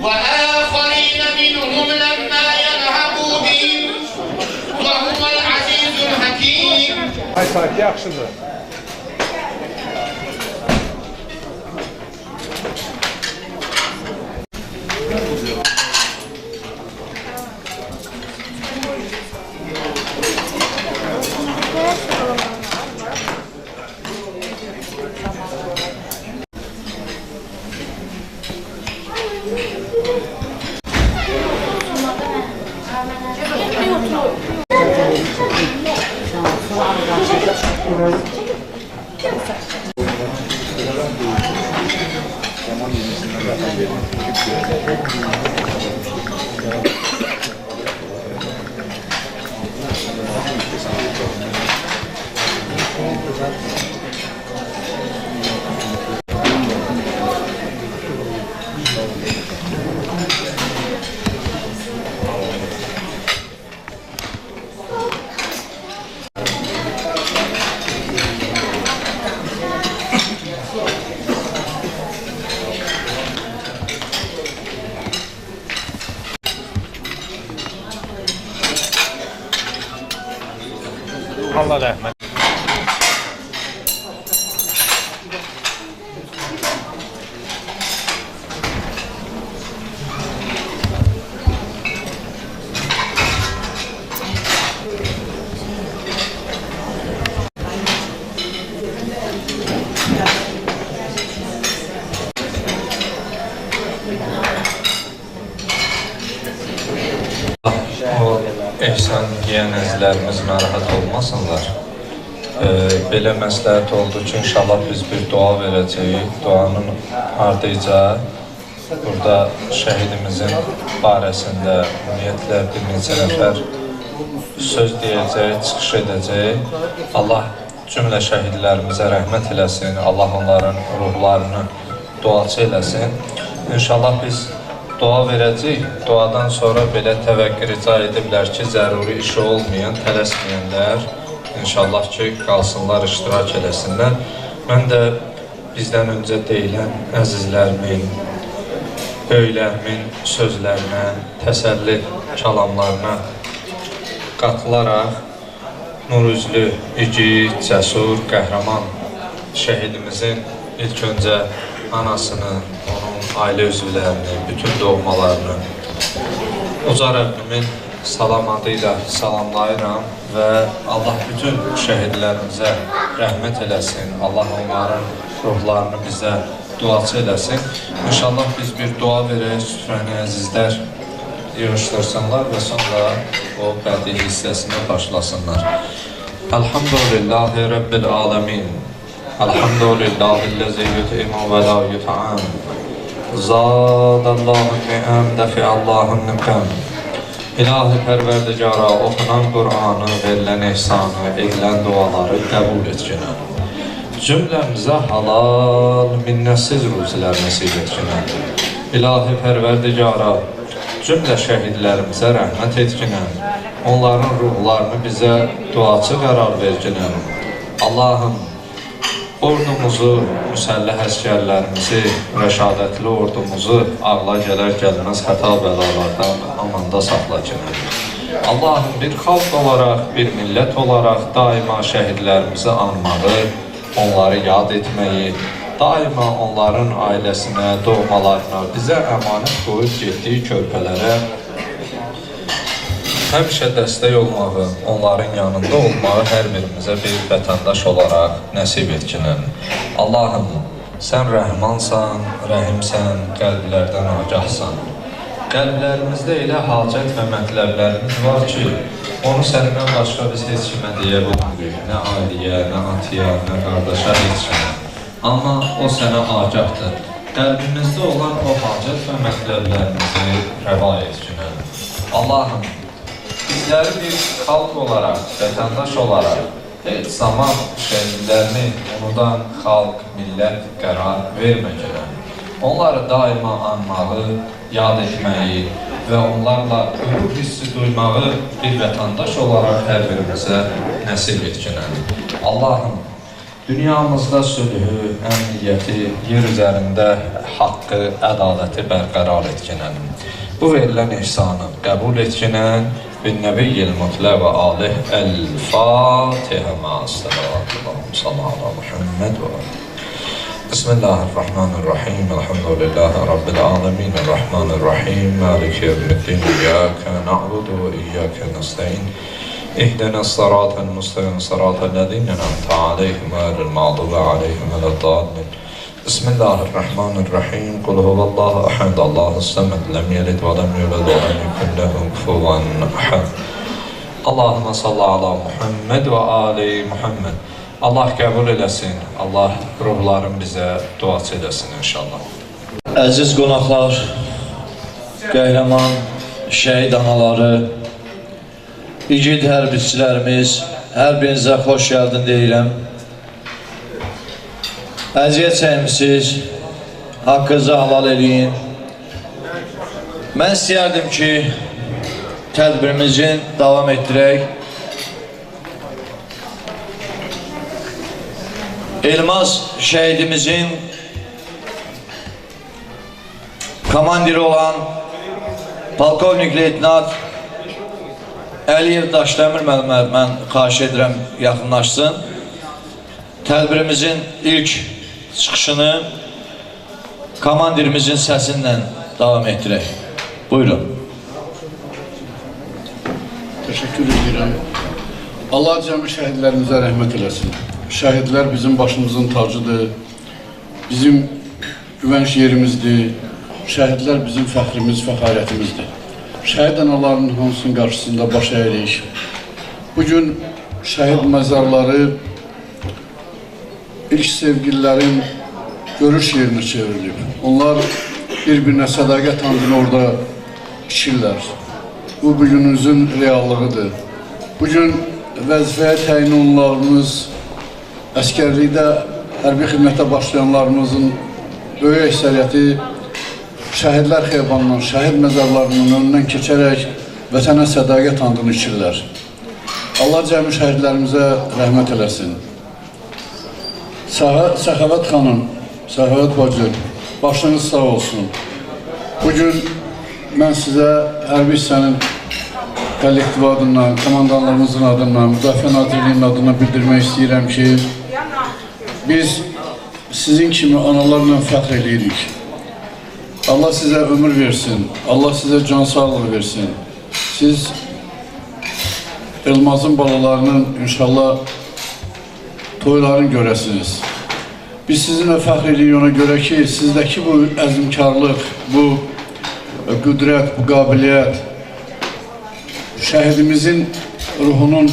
وآخرين منهم لما يذهبوا بهم وهو العزيز الحكيم. Ay saat yaxşıdır. Allah rəhmət. ehsan yiyən əzizlərimiz narahat olmasınlar. Belə məsləhət oldu ki, inşallah biz bir dua verəcəyik. Duanın ardınca burada şəhidimizin barəsində ümumiyyətlə bir neçə nəfər söz deyəcək, çıxış edəcək. Allah cümlə şəhidlərimizə rəhmət eləsin, Allah onların ruhlarını duaçı eləsin. İnşallah biz dua verəcəyik. Duadan sonra belə təvəqqə rica ediblər ki, zəruri işi olmayan, tələsməyənlər İnşallah ki, qalsınlar, iştirak eləsinlər. Mən də bizdən öncə deyilən əzizlərimin, böyüklərimin sözlərinə, təsəlli kəlamlarına qatılaraq nur üzlü, igid, cəsur, qəhrəman şəhidimizin ilk öncə anasını, onun ailə üzvlərini, bütün doğmalarını uca Rəbbimin salam adıyla salamlayıram və Allah bütün şəhidlərimizə rəhmət eləsin. Allah onların ruhlarını bizə duaçı eləsin. İnşallah biz bir dua verək, süfrəni əzizlər yığışdırsınlar və sonra o bədii hissəsinə başlasınlar. Elhamdülillahi Rabbil alemin. Elhamdülillahillezî yut'imu və la yut'am. Zadallahu ni'am, dəfi'allahu niqam. İlahi pərverdigara oxunan Qur'anı, verilən ehsanı, edilən duaları qəbul etkinə. Cümləmizə halal, minnətsiz ruzilər nəsib etkinə. İlahi pərverdigara cümlə şəhidlərimizə rəhmət etkinə. Onların ruhlarını bizə duaçı qərar verkinə. Allahım, ordumuzu, müsəlləh əskərlərimizi, rəşadətli ordumuzu ağla gələr-gəlməz xəta bəlalardan amanda saxla ki. Allahım, bir xalq olaraq, bir millət olaraq daima şəhidlərimizi anmağı, onları yad etməyi, daima onların ailəsinə, doğmalarına, bizə əmanət qoyub getdiyi körpələrə həmişə dəstək olmağı, onların yanında olmağı hər birimizə bir vətəndaş olaraq nəsib etkinən. Allahım, sən rəhmansan, rəhimsən, qəlblərdən agahsan. Qəlblərimizdə elə hacət və mətləblərimiz var ki, onu səndən başqa biz heç kimə deyə bilmirik. Nə ailəyə, nə atıya, nə qardaşa, heç kimə. Amma o sənə agahdır. Qəlbimizdə olan o hacət və mətləblərimizi rəva etkinən. Allahım, bizləri bir xalq olaraq, vətəndaş olaraq heç zaman şəhidlərini unudan xalq, millət qərar verməklə. Onları daima anmağı, yad etməyi və onlarla qürur hissi duymağı bir vətəndaş olaraq hər birimizə nəsib etkinən. Allahım, dünyamızda sülhü, əmniyyəti, yer üzərində haqqı, ədaləti bərqərar etkinən. Bu verilən ihsanı qəbul etkinən. بالنبي المطلع وآله الفاتحة مع الصلاة اللهم صل على محمد وآله. بسم الله الرحمن الرحيم الحمد لله رب العالمين الرحمن الرحيم مالك يوم الدين إياك نعبد وإياك نستعين اهدنا الصراط المستقيم صراط الذين أنعمت عليهم غير المغضوب عليهم ولا الضالين. بسم الله الرحمن الرحيم قل هو الله أحد الله الصمد لم يلد ولم يولد ولم يكن له كفوا أحد. اللهم صل على محمد وآل محمد. Allah qəbul eləsin. Allah ruhların bizə duaçı eləsin inşallah. Əziz qonaqlar, qəhrəman şəhid anaları, igid hərbiçilərimiz, hər birinizə xoş gəldin deyirəm. Əziyyət çəkmişsiniz, haqqınızı halal eləyin. Mən istəyərdim ki, tədbirimizin davam etdirək. Elmaz şəhidimizin komandiri olan Polkovnik Leytenant Əliyev Daşdəmir müəllimə mən xahiş edirəm yaxınlaşsın. Tədbirimizin ilk çıxışını komandirimizin səsinlə davam etdirək. Buyurun. Teşekkür edirəm. Allah cəmi şəhidlərimizə rəhmət eləsin. Şəhidlər bizim başımızın tacıdır, bizim güvənç yerimizdir. Şəhidlər bizim fəxrimiz, fəxarətimizdir. şəhid analarının hamısının qarşısında baş əyirik. Bugün şəhid məzarları ilk sevgililərin görüş yerinə çevrilib. Onlar bir-birinə sədaqət andını orada içirlər. Bu bugünümüzün reallığıdır. Bugün vəzifəyə təyin olunanlarımız, əskərlikdə hərbi xidmətə başlayanlarımızın böyük əksəriyyəti şəhidlər xiyabanından, şəhid məzarlarının önündən keçərək vətənə sədaqət andını içirlər. Allah cəmi şəhidlərimizə rəhmət eləsin. Səxavət xanım, Səxavət bacı, başınız sağ olsun. Bugün mən sizə hərbi hissənin kollektiv adından, komandanlarımızın adından, Müdafiə Nazirliyinin adından bildirmək istəyirəm ki, biz sizin kimi analarla fəxr edirik. Allah sizə ömür versin, Allah sizə can sağlığı versin. Siz Elmazın balalarının inşallah toylarını görəsiniz. Biz sizinlə fəxr edirik ona görə ki, sizdəki bu əzmkarlıq, bu qüdrət, bu qabiliyyət şəhidimizin ruhunun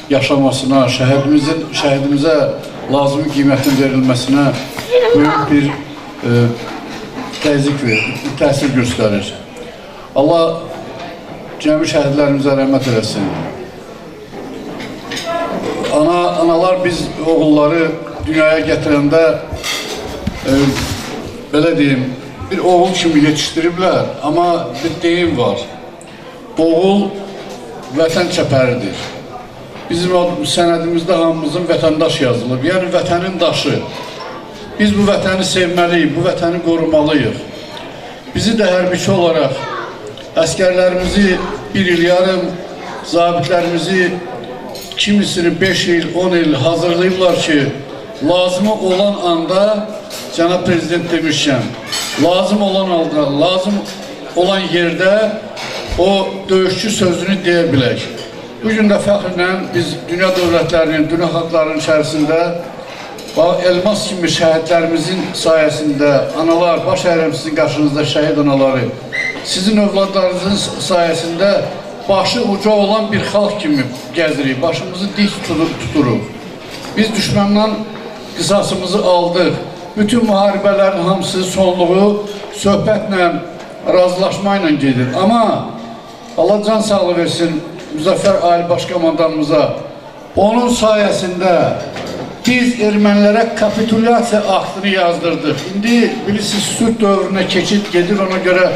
yaşamasına, şəhidimizə lazımi qiymətin verilməsinə böyük bir təzyiq verir, təsir göstərir. Allah cəmi şəhidlərimizə rəhmət eləsin. Analar biz oğulları dünyaya gətirəndə belə deyim, bir oğul kimi yetişdiriblər, amma bir deyim var. Oğul vətən çəpəridir. Bizim sənədimizdə hamımızın vətəndaş yazılıb, yəni vətənin daşı. Biz bu vətəni sevməliyik, bu vətəni qorumalıyıq. Bizi də hərbiçi olaraq əskərlərimizi bir il yarım, zabitlərimizi kimisini 5 il, 10 il hazırlayıblar ki, lazımı olan anda, Cənab Prezident demişkən, lazım olan anda, lazım olan yerdə o döyüşçü sözünü deyə bilək. Bugün də fəxrlə biz dünya dövlətlərinin, dünya xalqlarının içərisində Elmas kimi şəhidlərimizin sayəsində, analar, baş əyirəm sizin qarşınızda şəhid anaları, sizin övladlarınızın sayəsində başı uca olan bir xalq kimi gəzirik, başımızı dik tuturuq. Biz düşməndən qisasımızı aldıq. Bütün müharibələrin hamısı sonluğu söhbətlə, razılaşmayla gedir. Amma Allah can sağlığı versin Müzəffər Ali Başkomandanımıza. Onun sayəsində biz ermənilərə kapitulyasiya aktını yazdırdıq. İndi bilirsiniz, süd dövrünə keçid gedir, ona görə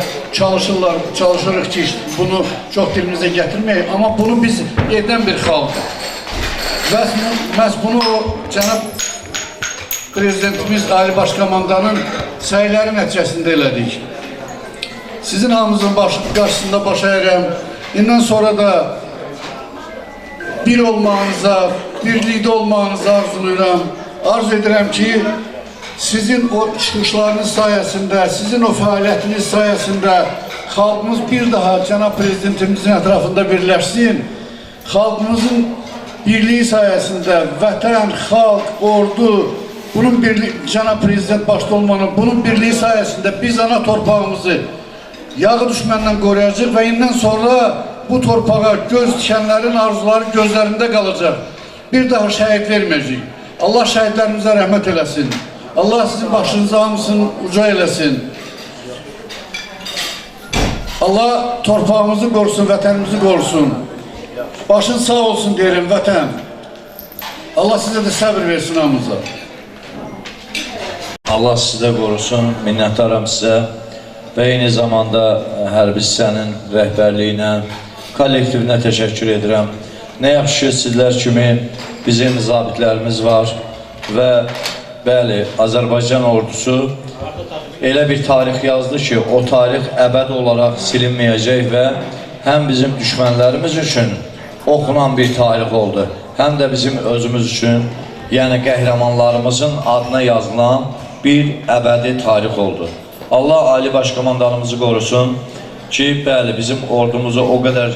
çalışırıq ki, bunu çox dilimizə gətirməyək. Amma bunu biz edən bir xalqdır. Məhz bunu Cənab Prezidentimiz Ali Başkomandanın səyləri nəticəsində elədik. Sizin hamımızın qarşısında baş əyirəm. İndən sonra da bir olmağınıza, birlikdə olmağınızı arzulayıram. Arzu edirəm ki, sizin o çıxışlarınız sayəsində, sizin o fəaliyyətiniz sayəsində xalqımız bir daha Cənab Prezidentimizin ətrafında birləşsin. Xalqımızın birliyi sayəsində vətən, xalq, ordu, bunun birliyi, Cənab Prezident başda olmanın, bunun birliyi sayəsində biz ana torpağımızı yağı düşməndən qoruyacaq və indən sonra bu torpağa göz dikənlərin arzuları gözlərində qalacaq. Bir daha şəhid verməyəcək. Allah şəhidlərimizə rəhmət eləsin. Allah sizin başınıza hamısını uca eləsin. Allah torpağımızı qorusun, vətənimizi qorusun. Başın sağ olsun deyirim vətən. Allah sizə də səbir versin hamımıza. Allah sizə qorusun, minnətdaram sizə və eyni zamanda hərbi hissənin rəhbərliyinə, kollektivinə təşəkkür edirəm. Nə yaxşı ki, sizlər kimi bizim zabitlərimiz var və bəli, Azərbaycan ordusu elə bir tarix yazdı ki, o tarix əbəd olaraq silinməyəcək və həm bizim düşmənlərimiz üçün oxunan bir tarix oldu, həm də bizim özümüz üçün, yəni qəhrəmanlarımızın adına yazılan bir əbədi tarix oldu. Allah Ali Başkomandanımızı qorusun ki, bəli, bizim ordumuzu o qədər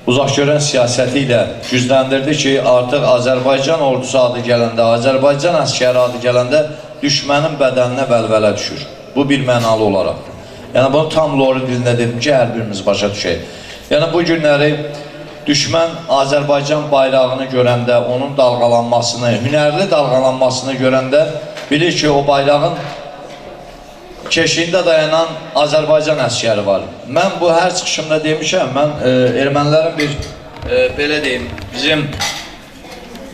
uzaqgörən siyasəti ilə gücləndirdi ki, artıq Azərbaycan ordusu adı gələndə, Azərbaycan əskəri adı gələndə düşmənin bədəninə vəlvələ düşür. Bu bir mənalı olaraqdır. Yəni, bunu tam lori dilində dedim ki, hər birimiz başa düşək. Yəni bu günləri düşmən Azərbaycan bayrağını görəndə, onun dalğalanmasını, hünərli dalğalanmasını görəndə bilir ki, o bayrağın keşiyində dayanan Azərbaycan əskəri var. Mən bu hər çıxışımda demişəm, mən ermənilərin bir, belə deyim, bizim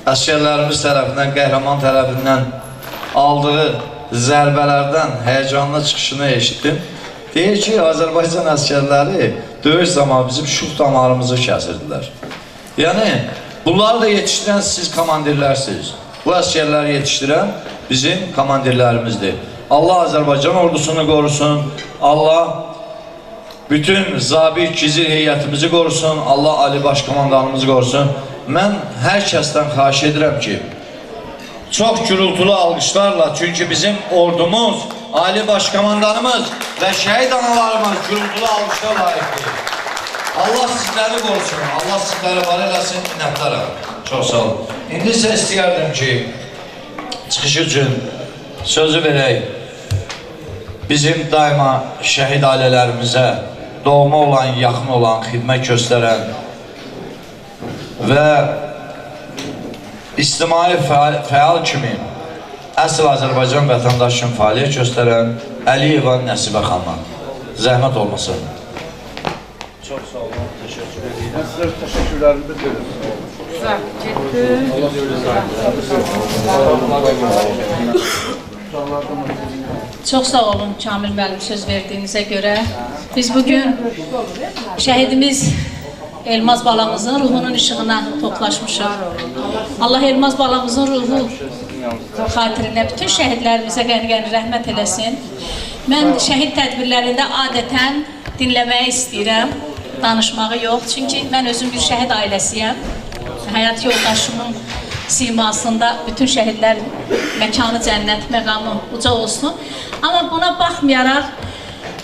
əskərlərimiz tərəfindən, qəhrəman tərəfindən aldığı zərbələrdən həyəcanlı çıxışını eşitdim. Deyir ki, Azərbaycan əskərləri döyüş zamanı bizim şux damarımızı kəsirdilər. Yəni, bunları da yetişdirən siz komandirlərsiniz. Bu əskərləri yetişdirən bizim komandirlərimizdir. Allah Azərbaycan ordusunu qorusun, Allah bütün zabit gizir heyətimizi qorusun, Allah Ali Başkomandanımızı qorusun. Mən hər kəsdən xahiş edirəm ki, çox gürültülü alqışlarla, çünki bizim ordumuz, Ali Başkomandanımız və şəhid analarımız gürültülü alqışlar layiqdir. Allah sizləri qorusun, Allah sizləri var eləsin, minnətlərəm. Çox sağ olun. İndi isə istəyərdim ki, çıxış üçün sözü verək. Bizim daima şəhid ailələrimizə doğma olan, yaxın olan, xidmət göstərən və ictimai fəal kimi əsl Azərbaycan vətəndaşı üçün fəaliyyət göstərən Əliyeva Nəsibə xanıma zəhmət olmasın. Çox sağ olun, təşəkkür edirəm. Mən sizə təşəkkürlərimi bildirirəm. Çox sağ olun Kamil müəllim söz verdiyinizə görə. Biz bugün şəhidimiz Elmaz balamızın ruhunun işığına toplaşmışıq. Allah Elmaz balamızın ruhu xatirinə bütün şəhidlərimizə qəni-qəni rəhmət eləsin. Mən şəhid tədbirlərində adətən dinləməyi istəyirəm, danışmağı yox. Çünki mən özüm bir şəhid ailəsiyəm. Həyat yoldaşımın simasında bütün şəhidlər məkanı cənnət, məqamı uca olsun. Amma buna baxmayaraq,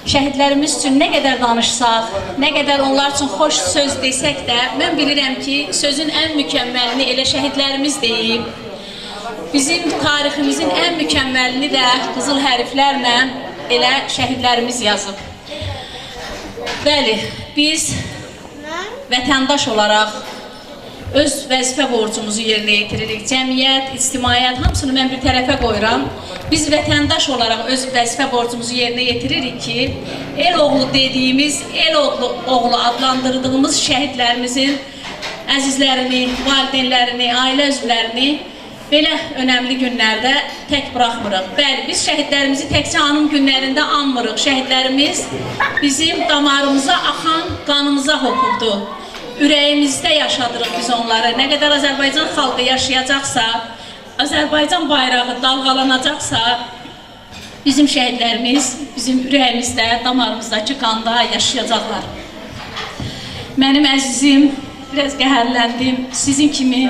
şəhidlərimiz üçün nə qədər danışsaq, nə qədər onlar üçün xoş söz desək də, mən bilirəm ki, sözün ən mükəmməlini elə şəhidlərimiz deyib. Bizim tariximizin ən mükəmməlini də qızıl hərflərlə elə şəhidlərimiz yazıb. Bəli, biz vətəndaş olaraq öz vəzifə borcumuzu yerinə yetiririk. Cəmiyyət, ictimaiyyət, hamısını mən bir tərəfə qoyuram. Biz vətəndaş olaraq öz vəzifə borcumuzu yerinə yetiririk ki, el oğlu dediyimiz, el oğlu adlandırdığımız şəhidlərimizin əzizlərini, valideynlərini, ailə üzvlərini belə önəmli günlərdə tək buraxmırıq. Bəli, biz şəhidlərimizi təkcə anım günlərində anmırıq. Şəhidlərimiz bizim damarımıza axan qanımıza hopurdu. Ürəyimizdə yaşadırıq biz onları. Nə qədər Azərbaycan xalqı yaşayacaqsa, Azərbaycan bayrağı dalğalanacaqsa, bizim şəhidlərimiz bizim ürəyimizdə, damarımızdakı qanda yaşayacaqlar. Mənim əzizim, biraz qəhərləndim. Sizin kimi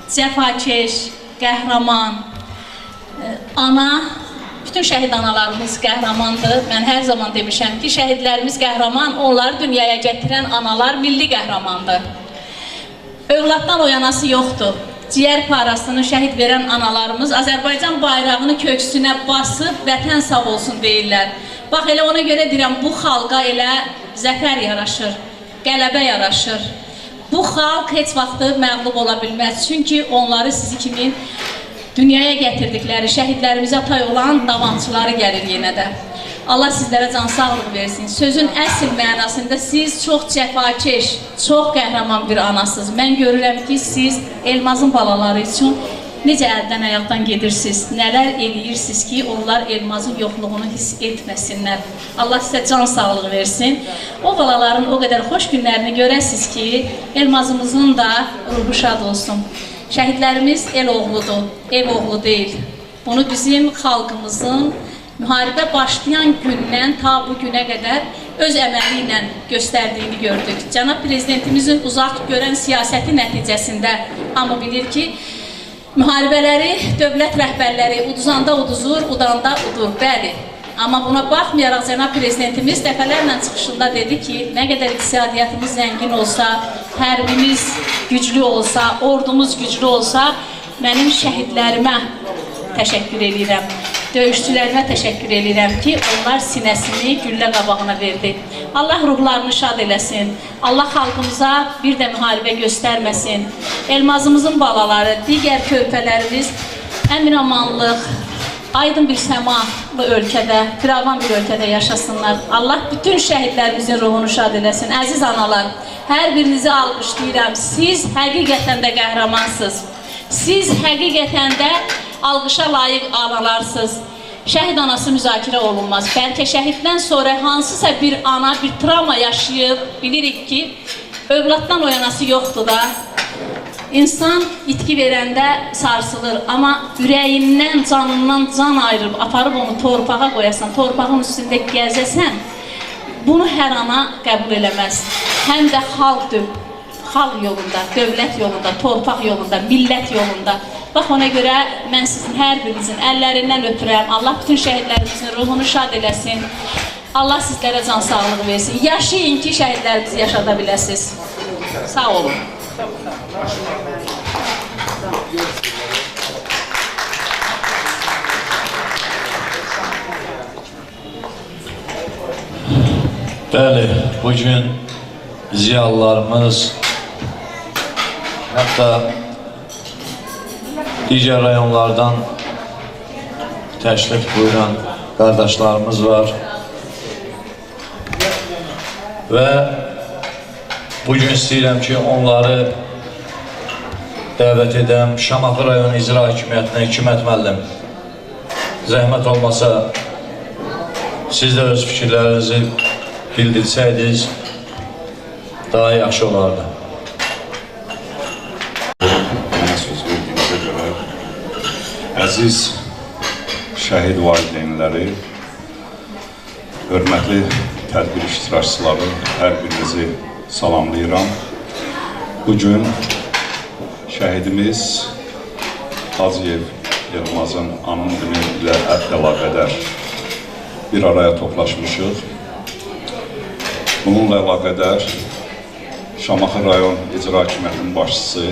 cəfakeş, qəhrəman, ana, bütün şəhid analarımız qəhrəmandır. Mən hər zaman demişəm ki, şəhidlərimiz qəhrəman, onları dünyaya gətirən analar milli qəhrəmandır. Övladdan oyanası yoxdur. Ciyər parasını şəhid verən analarımız Azərbaycan bayrağını köksünə basıb, vətən sağ olsun deyirlər. Bax, elə ona görə deyirəm, bu xalqa elə zəfər yaraşır, qələbə yaraşır. Bu xalq heç vaxtı məğlub ola bilməz. Çünki onları sizi kimi dünyaya gətirdikləri, şəhidlərimizə tay olan davamçıları gəlir yenə də. Allah sizlərə can sağlıq versin. Sözün əsl mənasında siz çox cəfakeş, çox qəhrəman bir anasınız. Mən görürəm ki, siz Elmazın balaları üçün necə əldən ayaqdan gedirsiniz, nələr eləyirsiniz ki, onlar Elmazın yoxluğunu hiss etməsinlər. Allah sizə can sağlıq versin. O balaların o qədər xoş günlərini görəsiniz ki, Elmazımızın da ruhu şad olsun. Şəhidlərimiz el oğludur, ev oğlu deyil. Bunu bizim xalqımızın müharibə başlayan gündən ta bu günə qədər öz əməli ilə göstərdiyini gördük. Cənab Prezidentimizin uzaq görən siyasəti nəticəsində hamı bilir ki, müharibələri dövlət rəhbərləri uduzanda uduzur, udanda udur, bəli. Amma buna baxmayaraq Cənab Prezidentimiz dəfələrlə çıxışında dedi ki, nə qədər iqtisadiyyatımız zəngin olsa, hərbimiz güclü olsa, ordumuz güclü olsa, mənim şəhidlərimə təşəkkür edirəm. döyüşçülərimə təşəkkür edirəm ki, onlar sinəsini güllə qabağına verdi. Allah ruhlarını şad eləsin. Allah xalqımıza bir də müharibə göstərməsin. Elmazımızın balaları, digər körpələrimiz əmin-amanlıq, aydın bir səmalı ölkədə, firavan bir ölkədə yaşasınlar. Allah bütün şəhidlərimizin ruhunu şad eləsin. Əziz analar, hər birinizi alqışlayıram. Siz həqiqətən də qəhrəmansınız. Siz həqiqətən də alqışa layiq analarsınız. Şəhid anası müzakirə olunmaz. Bəlkə şəhiddən sonra hansısa bir ana bir travma yaşayıb, bilirik ki, övladdan oyanası yoxdur da. İnsan itki verəndə sarsılır, amma ürəyindən, canından can ayırıb, aparıb onu torpağa qoyasan, torpağın üstündə gəzəsən, bunu hər ana qəbul eləməz. Həm də xalq yolunda, dövlət yolunda, torpaq yolunda, millət yolunda. Bax, ona görə mən sizin hər birinizin əllərindən öpürəm. Allah bütün şəhidlərimizin ruhunu şad eləsin. Allah sizlərə can sağlığı versin. Yaşayın ki, şəhidlərimizi yaşada biləsiniz. Sağ olun. Bəli, bugün ziyalılarımız, hətta digər rayonlardan təşrif buyuran qardaşlarımız var və bugün istəyirəm ki, onları dəvət edəm Şamaxı rayon icra hakimiyyətinə, Hikmət müəllim. Zəhmət olmasa, siz də öz fikirlərinizi bildirsəydiniz, daha yaxşı olardı. Mənə söz verdiyinizə görə, əziz şəhid valideynləri, hörmətli tədbir iştirakçıları, hər birinizi salamlayıram. Bugün şəhidimiz Hacıyev Elmazın anın günü ilə əlaqədar bir araya toplaşmışıq. Bununla əlaqədar Şamaxı rayon icra hakimiyyətinin başçısı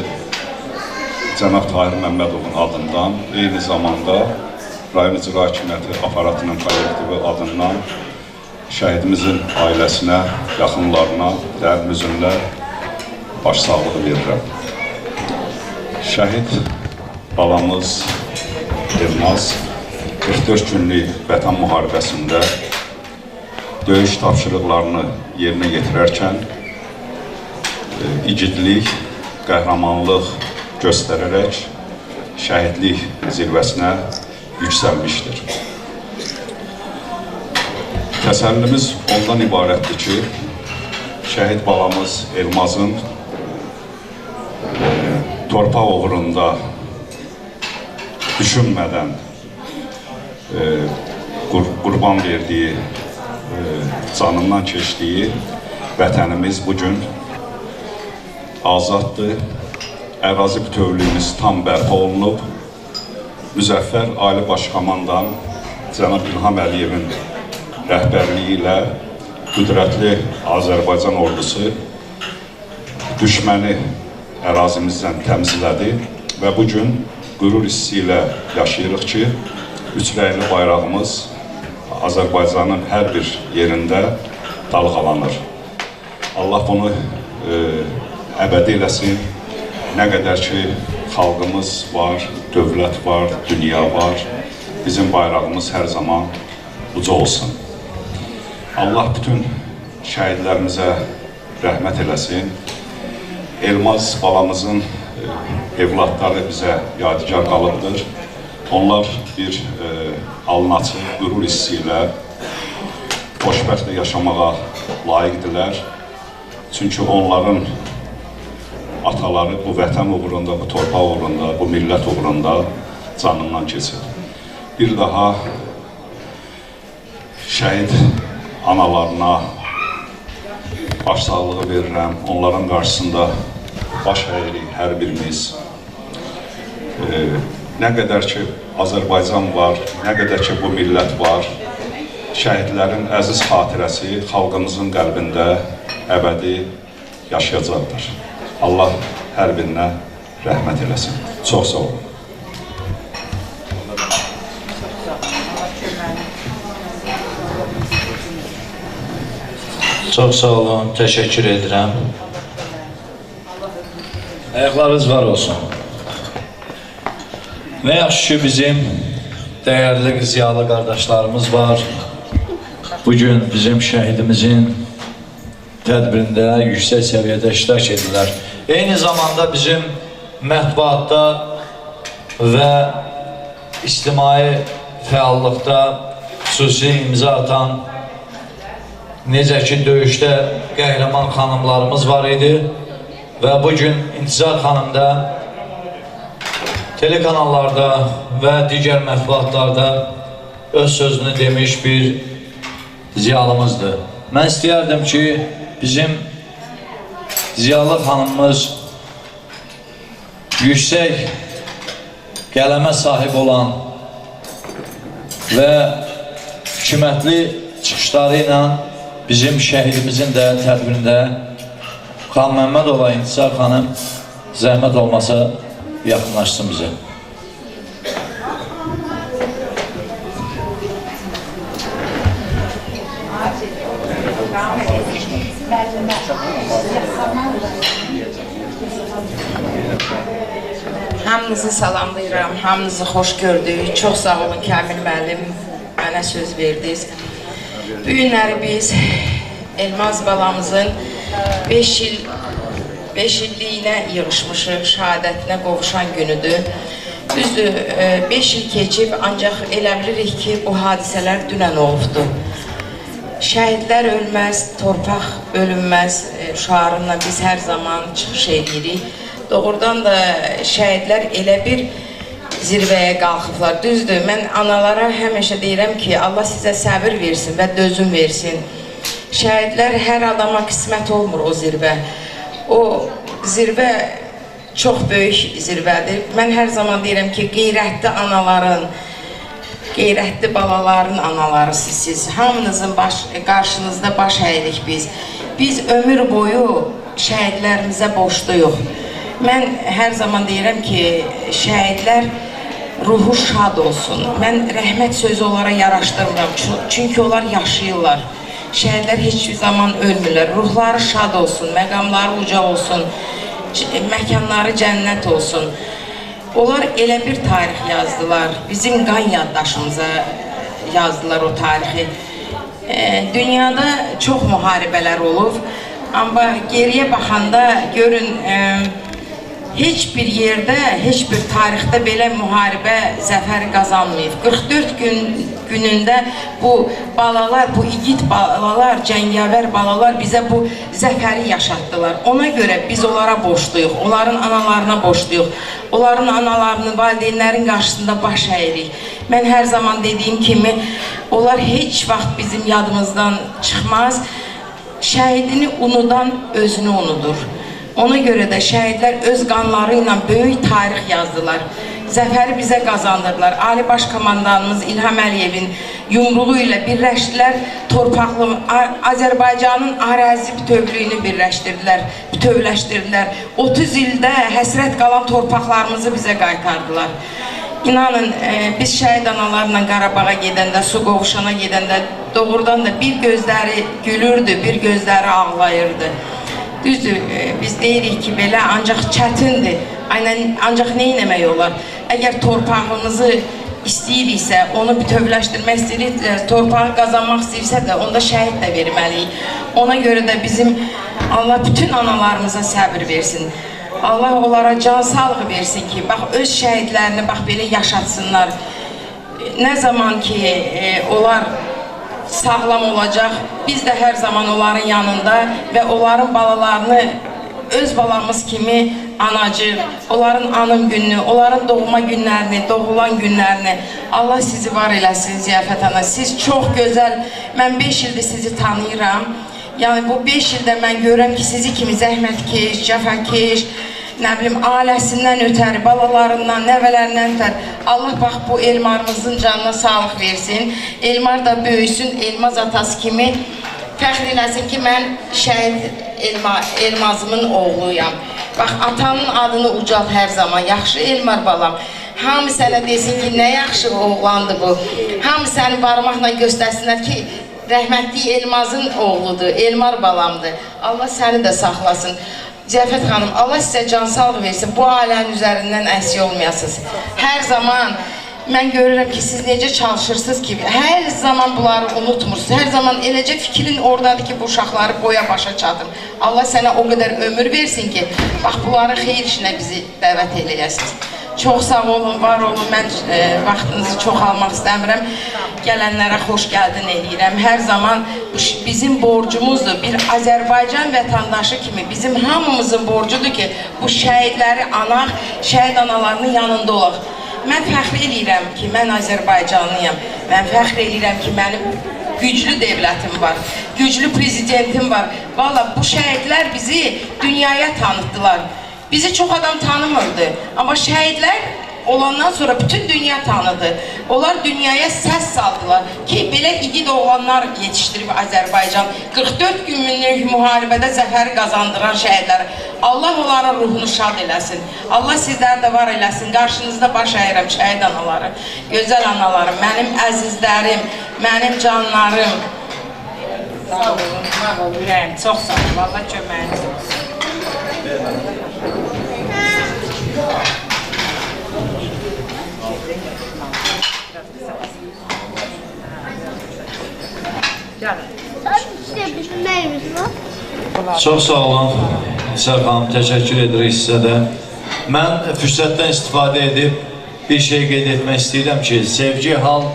Cənab Tahir Məmmədovun adından, eyni zamanda rayon icra hakimiyyəti aparatının kollektivi adından şəhidimizin ailəsinə, yaxınlarına, dərin üzünlə başsağlığı verirəm. Şəhid balamız Elmaz 44 günlük vətən müharibəsində döyüş tapşırıqlarını yerinə yetirərkən igidlik, qəhrəmanlıq göstərərək şəhidlik zirvəsinə yüksəlmişdir. Təsəllimiz ondan ibarətdir ki, şəhid balamız Elmazın torpaq uğrunda düşünmədən qurban verdiyi, canından keçdiyi vətənimiz bugün azaddır. Ərazi bütövlüyümüz tam bərpa olunub. Müzəffər Ali Baş Komandan Cənab İlham Əliyevin rəhbərliyi ilə qüdrətli Azərbaycan ordusu düşməni ərazimizdən təmizlədi və bugün qürur hissi ilə yaşayırıq ki, üçrəyli bayrağımız Azərbaycanın hər bir yerində dalğalanır. Allah bunu əbədi eləsin. Nə qədər ki, xalqımız var, dövlət var, dünya var, bizim bayrağımız hər zaman uca olsun. Allah bütün şəhidlərimizə rəhmət eləsin. Elmaz balamızın evladları bizə yadigar qalıbdır. Onlar bir alınaçı, qürur hissi ilə xoşbəxtlə yaşamağa layiqdirlər. Çünki onların ataları bu vətən uğrunda, bu torpaq uğrunda, bu millət uğrunda canından keçir. Bir daha şəhid analarına başsağlığı verirəm. Onların qarşısında baş əyirik hər birimiz. Nə qədər ki Azərbaycan var, nə qədər ki bu millət var, şəhidlərin əziz xatirəsi xalqımızın qəlbində əbədi yaşayacaqdır. Allah hər birinə rəhmət eləsin. Çox sağ olun. Çox sağ olun, təşəkkür edirəm. Ayaqlarınız var olsun. Nə yaxşı ki, bizim dəyərli ziyalı qardaşlarımız var. Bugün bizim şəhidimizin tədbirində yüksək səviyyədə iştirak edirlər. Eyni zamanda bizim mətbuatda və ictimai fəallıqda xüsusi imza atan, necə ki, döyüşdə qəhrəman xanımlarımız var idi və bugün İntizar xanım da telekanallarda və digər mətbuatlarda öz sözünü demiş bir ziyalımızdır. Mən istəyərdim ki, bizim ziyalı xanımımız yüksək qələmə sahib olan və hikmətli çıxışları ilə bizim şəhidimizin də tədbirində Xan Məmmədova İntizar xanım zəhmət olmasa yaxınlaşsın bizə. Hamınızı salamlayıram, hamınızı xoş gördük. Çox sağ olun Kamil müəllim, mənə söz verdiniz. Bu günləri biz Elmaz balamızın 5 illiyinə yığışmışıq, şəhadətinə qovuşan günüdür. Düzdür, 5 il keçib, ancaq elə bilirik ki, bu hadisələr dünən olubdur. Şəhidlər ölməz, torpaq ölünməz şüarınla biz hər zaman çıxış edirik. Doğrudan da şəhidlər elə bir zirvəyə qalxıblar. Düzdür, mən analara həmişə deyirəm ki, Allah sizə səbir versin və dözüm versin. Şəhidlər hər adama qismət olmur o zirvə. O zirvə çox böyük zirvədir. Mən hər zaman deyirəm ki, qeyrətli anaların, qeyrətli balaların analarısınız siz. Hamınızın qarşınızda baş əyirik biz. Biz ömür boyu şəhidlərimizə borcluyuq. Mən hər zaman deyirəm ki, şəhidlər ruhu şad olsun. Mən rəhmət sözü onlara yaraşdırmıram, çünki onlar yaşayırlar. Şəhidlər heç bir zaman ölmürlər. Ruhları şad olsun, məqamları uca olsun, məkanları cənnət olsun. Onlar elə bir tarix yazdılar, bizim qan yaddaşımıza yazdılar o tarixi. Dünyada çox müharibələr olub, amma geriyə baxanda görün, heç bir yerdə, heç bir tarixdə belə müharibə zəfər qazanmayıb. 44 günündə bu balalar, bu igid balalar, cəngavər balalar bizə bu zəfəri yaşatdılar. Ona görə biz onlara borcluyuq, onların analarına borcluyuq. Onların analarını, valideynlərin qarşısında baş əyirik. Mən hər zaman dediyim kimi, onlar heç vaxt bizim yadımızdan çıxmaz. Şəhidini unudan özünü unudur. Ona görə də şəhidlər öz qanları ilə böyük tarix yazdılar. Zəfəri bizə qazandırdılar. Ali Baş Komandanımız İlham Əliyevin yumruğu ilə birləşdilər. Torpaqlı Azərbaycanın ərazi bütövlüyünü bütövləşdirdilər. 30 ildə həsrət qalan torpaqlarımızı bizə qaytardılar. İnanın, biz şəhid analarla Qarabağa gedəndə, su qovuşana gedəndə doğrudan da bir gözləri gülürdü, bir gözləri ağlayırdı. Düzdür, biz deyirik ki, belə ancaq çətindir, ancaq nə etmək olar? Əgər torpağımızı istəyiriksə, onu bütövləşdirmək istəyiriksə, torpağı qazanmaq istəyirsə də, onda şəhid də verməliyik. Ona görə də bizim Allah bütün analarımıza səbir versin. Allah onlara can sağlığı versin ki, bax, öz şəhidlərini bax, belə yaşatsınlar. Nə zaman ki, onlar sağlam olacaq, biz də hər zaman onların yanında və onların balalarını öz balamız kimi anacıq, onların anım gününü, onların doğma günlərini, doğulan günlərini Allah sizi var eləsin Ziyafət ana. Siz çox gözəl, mən 5 ildir sizi tanıyıram. Yəni bu 5 ildə mən görürəm ki, sizi kimi zəhmətkeş, cəfəkeş, nə bilim, ailəsindən ötəri, balalarından, nəvələrindən ötəri. Allah bax, bu Elmarımızın canına sağlıq versin. Elmar da böyüsün, Elmaz atası kimi fəxr eləsin ki, mən şəhid Elmazımın oğluyam. Bax, atanın adını ucal hər zaman, yaxşı Elmar balam. Hamı sənə desin ki, nə yaxşı oğlandı bu. Hamı səni barmaqla göstərsinlər ki, rəhmətli Elmazın oğludur, Elmar balamdır. Allah səni də saxlasın. Ziyafət xanım, Allah sizə can sağlıq versin, bu ailənin üzərindən əksik olmayasınız. Hər zaman mən görürəm ki, siz necə çalışırsınız ki, hər zaman bunları unutmursunuz. Hər zaman eləcə fikrin oradadır ki, bu uşaqları boya başa çatır. Allah sənə o qədər ömür versin ki, bax, bunları xeyir işinə bizi dəvət eləyəsiniz. Çox sağ olun, var olun. Mən vaxtınızı çox almaq istəmirəm. Gələnlərə xoş gəldin eləyirəm. Hər zaman bizim borcumuzdur. Bir Azərbaycan vətəndaşı kimi bizim hamımızın borcudur ki, bu şəhidləri anaq, şəhid analarının yanında olaq. Mən fəxr eləyirəm ki, mən Azərbaycanlıyam. Mən fəxr eləyirəm ki, mənim güclü devlətim var, güclü prezidentim var. Valla bu şəhidlər bizi dünyaya tanıtdılar. Bizi çox adam tanımırdı. Amma şəhidlər olandan sonra bütün dünya tanıdı. Onlar dünyaya səs saldılar ki, belə igid oğlanlar yetişdirib Azərbaycan. 44 günlük müharibədə zəfəri qazandıran şəhidlər. Allah onların ruhunu şad eləsin. Allah sizləri də var eləsin. Qarşınızda baş əyirəm şəhid anaları, gözəl analarım, mənim əzizlərim, mənim canlarım. Sağ olun, sağ olun, ürəyim, çox sağ olun. Allah köməyiniz olsun. Çox sağ olun İsər xanım, təşəkkür edirik sizə də. Mən fürsətdən istifadə edib bir şey qeyd etmək istəyirəm ki, Sevgi Hal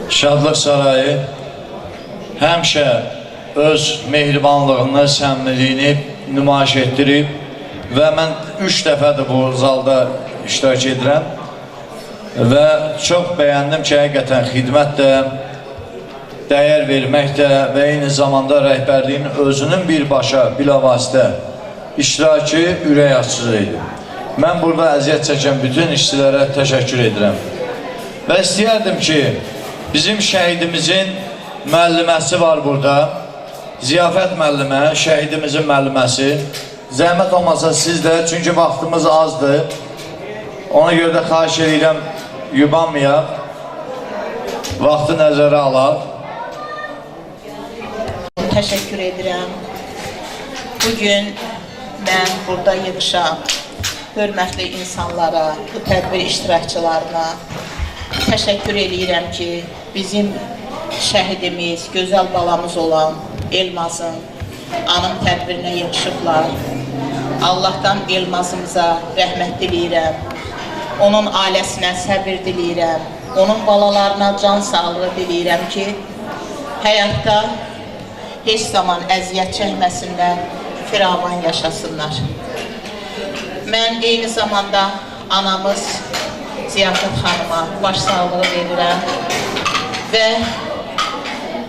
Şadlıq Sarayı həmişə öz mehribanlığını, səmimiliyini nümayiş etdirib və mən 3 dəfədir bu zalda iştirak edirəm və çox bəyəndim ki, həqiqətən xidmət də, dəyər vermək də və eyni zamanda rəhbərliyin özünün birbaşa, bilavasitə iştirakı ürək açıcı idi. Mən burada əziyyət çəkən bütün işçilərə təşəkkür edirəm. Və istəyərdim ki, bizim şəhidimizin müəlliməsi var burada, Ziyafət müəllimə, şəhidimizin müəlliməsi. Zəhmət olmasa siz də, çünki vaxtımız azdır. Ona görə də xahiş edirəm, yubanmayaq, vaxtı nəzərə alaq. Təşəkkür edirəm. Bugün mən burada yığışan hörmətli insanlara, bu tədbir iştirakçılarına təşəkkür edirəm ki, bizim şəhidimiz, gözəl balamız olan Elmazın anım tədbirinə yığışıblar. Allahdan Elmazımıza rəhmət diləyirəm. Onun ailəsinə səbir diləyirəm. Onun balalarına can sağlığı diləyirəm ki, həyatda heç zaman əziyyət çəkməsinlər, firavan yaşasınlar. Mən eyni zamanda anamız Ziyafət xanıma başsağlığı verirəm və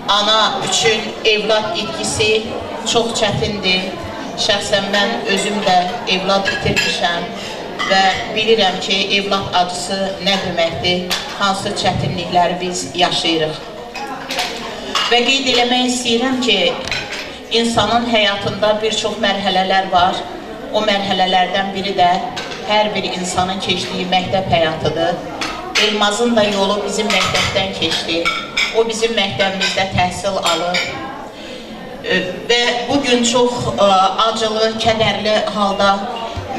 ana üçün evlad itkisi çox çətindir. Şəxsən mən özüm də evlad itirmişəm və bilirəm ki, evlad acısı nə deməkdir, hansı çətinlikləri biz yaşayırıq. Və qeyd eləmək istəyirəm ki, insanın həyatında bir çox mərhələlər var. O mərhələlərdən biri də hər bir insanın keçdiyi məktəb həyatıdır. Elmazın da yolu bizim məktəbdən keçdi. O bizim məktəbimizdə təhsil alır. Və bugün çox acılı, kədərli halda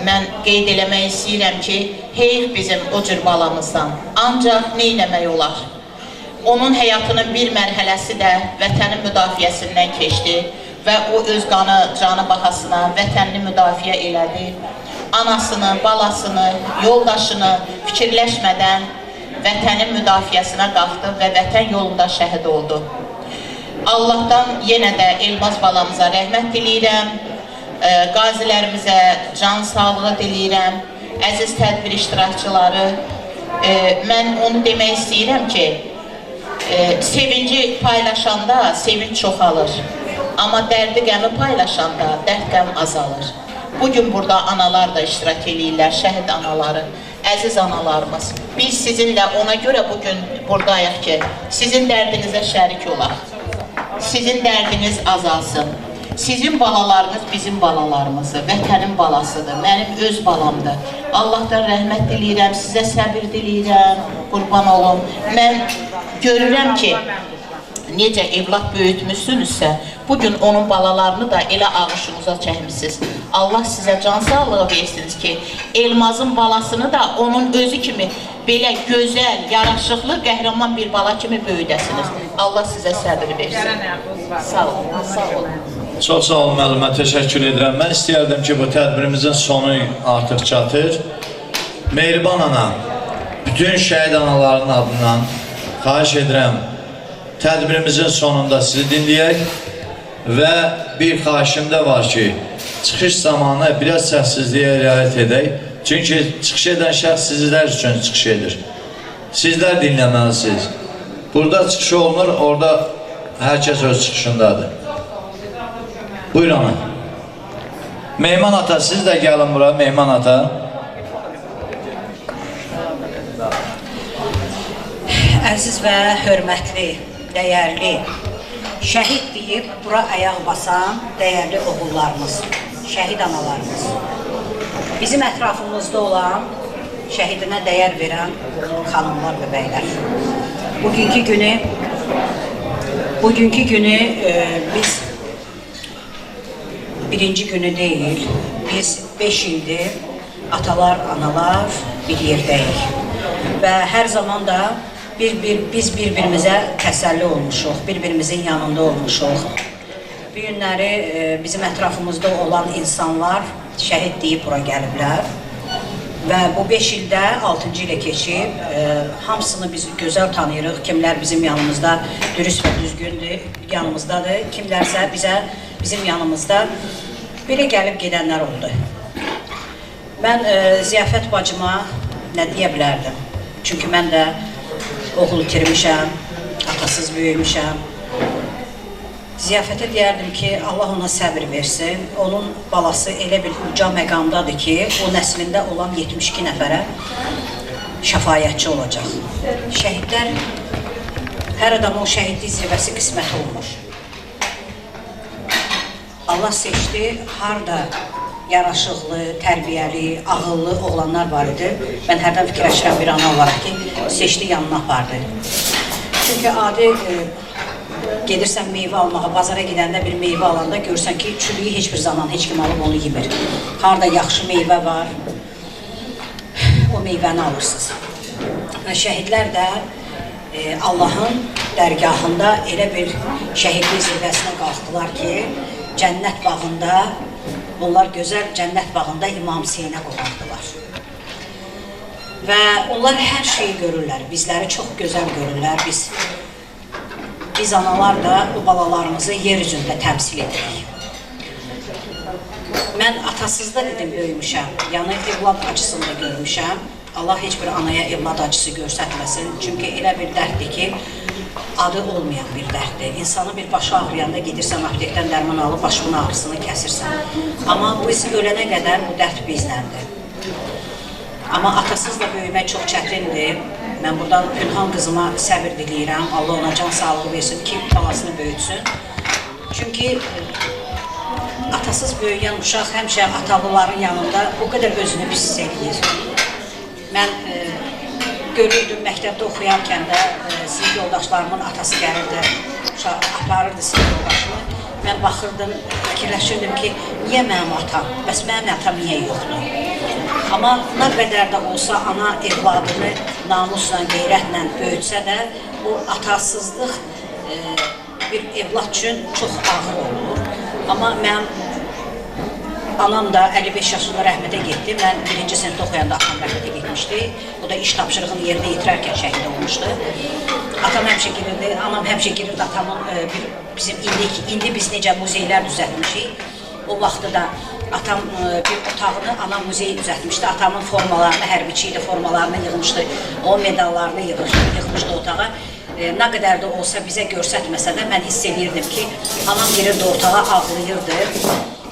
mən qeyd eləmək istəyirəm ki, heyf bizim o cür balamızdan. Ancaq nə eləmək olar? Onun həyatının bir mərhələsi də vətənin müdafiəsindən keçdi və o öz qanı, canı bahasına vətənini müdafiə elədi. Anasını, balasını, yoldaşını fikirləşmədən vətənin müdafiəsinə qalxdı və vətən yolunda şəhid oldu. Allahdan yenə də Elmaz balamıza rəhmət diləyirəm, qazilərimizə can sağlığı diləyirəm, əziz tədbir iştirakçıları. Mən onu demək istəyirəm ki, sevinci paylaşanda sevinç çoxalır. Amma dərdi qəmi paylaşanda dərd qəm azalır. Bugün burada analar da iştirak edirlər, şəhid anaları, əziz analarımız. Biz sizinlə ona görə bugün buradayıq ki, sizin dərdinizə şərik olaq. Sizin dərdiniz azalsın. Sizin balalarınız bizim balalarımızdır, vətənin balasıdır, mənim öz balamdır. Allahdan rəhmət diləyirəm, sizə səbir diləyirəm, qurban olum. Mən görürəm ki, necə evlad böyütmüşsünüzsə, bugün onun balalarını da elə ağışınıza çəkmişsiniz. Allah sizə can sağlığı versiniz ki, Elmazın balasını da onun özü kimi belə gözəl, yaraşıqlı, qəhrəman bir bala kimi böyüdəsiniz. Allah sizə səbir versin. Sağ olun, sağ olun. Çox sağ olun müəllimə, təşəkkür edirəm. Mən istəyərdim ki, bu tədbirimizin sonu artıq çatır. Mehriban ana, bütün şəhid anaların adından xahiş edirəm, tədbirimizin sonunda sizi dinləyək və bir xahişim də var ki, çıxış zamanı biraz səssizliyə riayət edək. Çünki çıxış edən şəxs sizlər üçün çıxış edir. Sizlər dinləməlisiniz. Burada çıxış olunur, orada hər kəs öz çıxışındadır. Buyur ana. Mehman ata, siz də gəlin bura, Mehman ata. Əziz və hörmətli, dəyərli, şəhid deyib bura ayaq basan dəyərli oğullarımız, şəhid analarımız, bizim ətrafımızda olan, şəhidinə dəyər verən xanımlar və bəylər. Bugünkü günü biz birinci günü deyil, biz 5 ildir atalar, analar bir yerdəyik və hər zaman da biz bir-birimizə təsəlli olmuşuq, bir-birimizin yanında olmuşuq. Bu günləri bizim ətrafımızda olan insanlar şəhid deyib bura gəliblər və bu 5 ildə 6-cı ilə keçib, hamısını biz gözəl tanıyırıq, kimlər bizim yanımızda dürüst və düzgündür, yanımızdadır, kimlərsə bizim yanımızda belə gəlib gedənlər oldu. Mən Ziyafət bacıma nə deyə bilərdim? Çünki mən də oğul itirmişəm, atasız böyümüşəm. Ziyafətə deyərdim ki, Allah ona səbir versin. Onun balası elə bir uca məqamdadır ki, o nəslində olan 72 nəfərə şəfayətçi olacaq. Şəhidlər, hər adamın şəhidlik zirvəsi qismət olmuş. Allah seçdi, harada yaraşıqlı, tərbiyəli, ağıllı oğlanlar var idi. Mən hərdən fikirləşirəm bir ana olaraq ki, seçdi yanına apardı. Çünki adi gedirsən meyvə almağa, bazara gedəndə bir meyvə alanda görürsən ki, çürüyü heç bir zaman heç kim alıb onu yemir. Harada yaxşı meyvə var, o meyvəni alırsınız. Şəhidlər də Allahın dərgahında elə bir şəhidlik zirvəsinə qalxdılar ki, cənnət bağında, onlar gözəl cənnət bağında İmam Hüseynə qopardılar. Və onlar hər şeyi görürlər, bizləri çox gözəl görürlər. Biz analar da o balalarımızı yer üzündə təmsil edirik. Mən atasızda dedim böyümüşəm, yəni evlad acısını da görmüşəm. Allah heç bir anaya evlad acısı görsətməsin. Çünki elə bir dərddir ki, adı olmayan bir dərddir. İnsanın bir başı ağrıyanda gedirsən, aptekdən dərman alıb başının ağrısını kəsirsən. Amma biz ölənə qədər bu dərd bizləndir. Amma atasızla böyümək çox çətindir. Mən buradan Pünhan qızıma səbir diləyirəm. Allah ona can sağlığı versin ki, balasını böyütsün. Çünki atasız böyüyən uşaq həmişə atalıların yanında o qədər özünü pis hiss edir. Mən görürdüm, məktəbdə oxuyarkən də sinif yoldaşlarımın atası gəlirdi, aparırdı sinif yoldaşımı. Mən baxırdım, fikirləşirdim ki, niyə mənim atam, bəs mənim atam niyə yoxdur? Amma nə qədər də olsa ana evladını namusla, qeyrətlə böyütsə də, o atasızlıq bir evlad üçün çox ağır olur. Amma mənim anam da 55 yaşında rəhmətə getdi. Mən birinci sinifdə oxuyanda atam rəhmətə getmişdi. O da iş tapşırığını yerinə yetirərkən şəhid olmuşdu. Atam həmişə girirdi, anam həmişə girirdi atamın bizim indi biz necə muzeylər düzəltmişik. O vaxtı da atam bir otağını, anam muzeyi düzəltmişdi. Atamın formalarını, hərbiçi idi, formalarını yığmışdı. O medallarını yığmışdı otağa. Nə qədər də olsa bizə görsətməsə də mən hiss edirdim ki, anam girirdi ortağa ağlayırdı.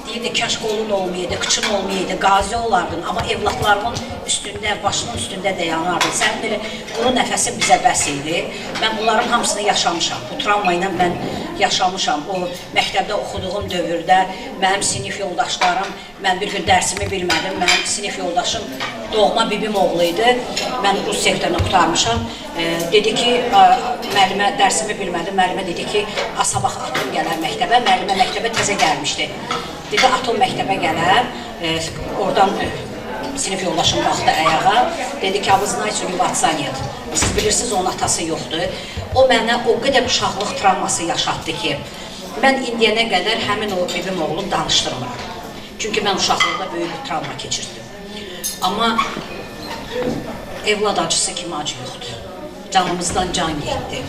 deyirdi, kaş qolun olmayaydı, kıçın olmayaydı, qazi olardın, amma evlatlarımın üstündə, başının üstündə dayanardın. Sənin belə quru nəfəsin bizə bəs idi. Mən bunların hamısını yaşamışam. Bu travma ilə mən yaşamışam. O məktəbdə oxuduğum dövrdə mənim sinif yoldaşlarım, mən bir gün dərsimi bilmədim. Mənim sinif yoldaşım doğma bibim oğlu idi. Mən Rus sektorunu qurtarmışam. Dedi ki, müəllimə dərsimi bilmədim. Müəllimə dedi ki, sabah atom gələr məktəbə. Müəllimə məktəbə təzə gəlmişdi. Dedi, atom məktəbə gələr. Oradan sinif yoldaşım qalxdı ayağa. Dedi ki, вы знаете, у него отца нет. Siz bilirsiniz, onun atası yoxdur. O mənə o qədər uşaqlıq travması yaşatdı ki, mən indiyənə qədər həmin o bibim oğlum danışdırmıram. Çünki mən uşaqlıqda böyük bir travma keçirdim. Amma evlad acısı kimi acı yoxdur. Canımızdan can getdi.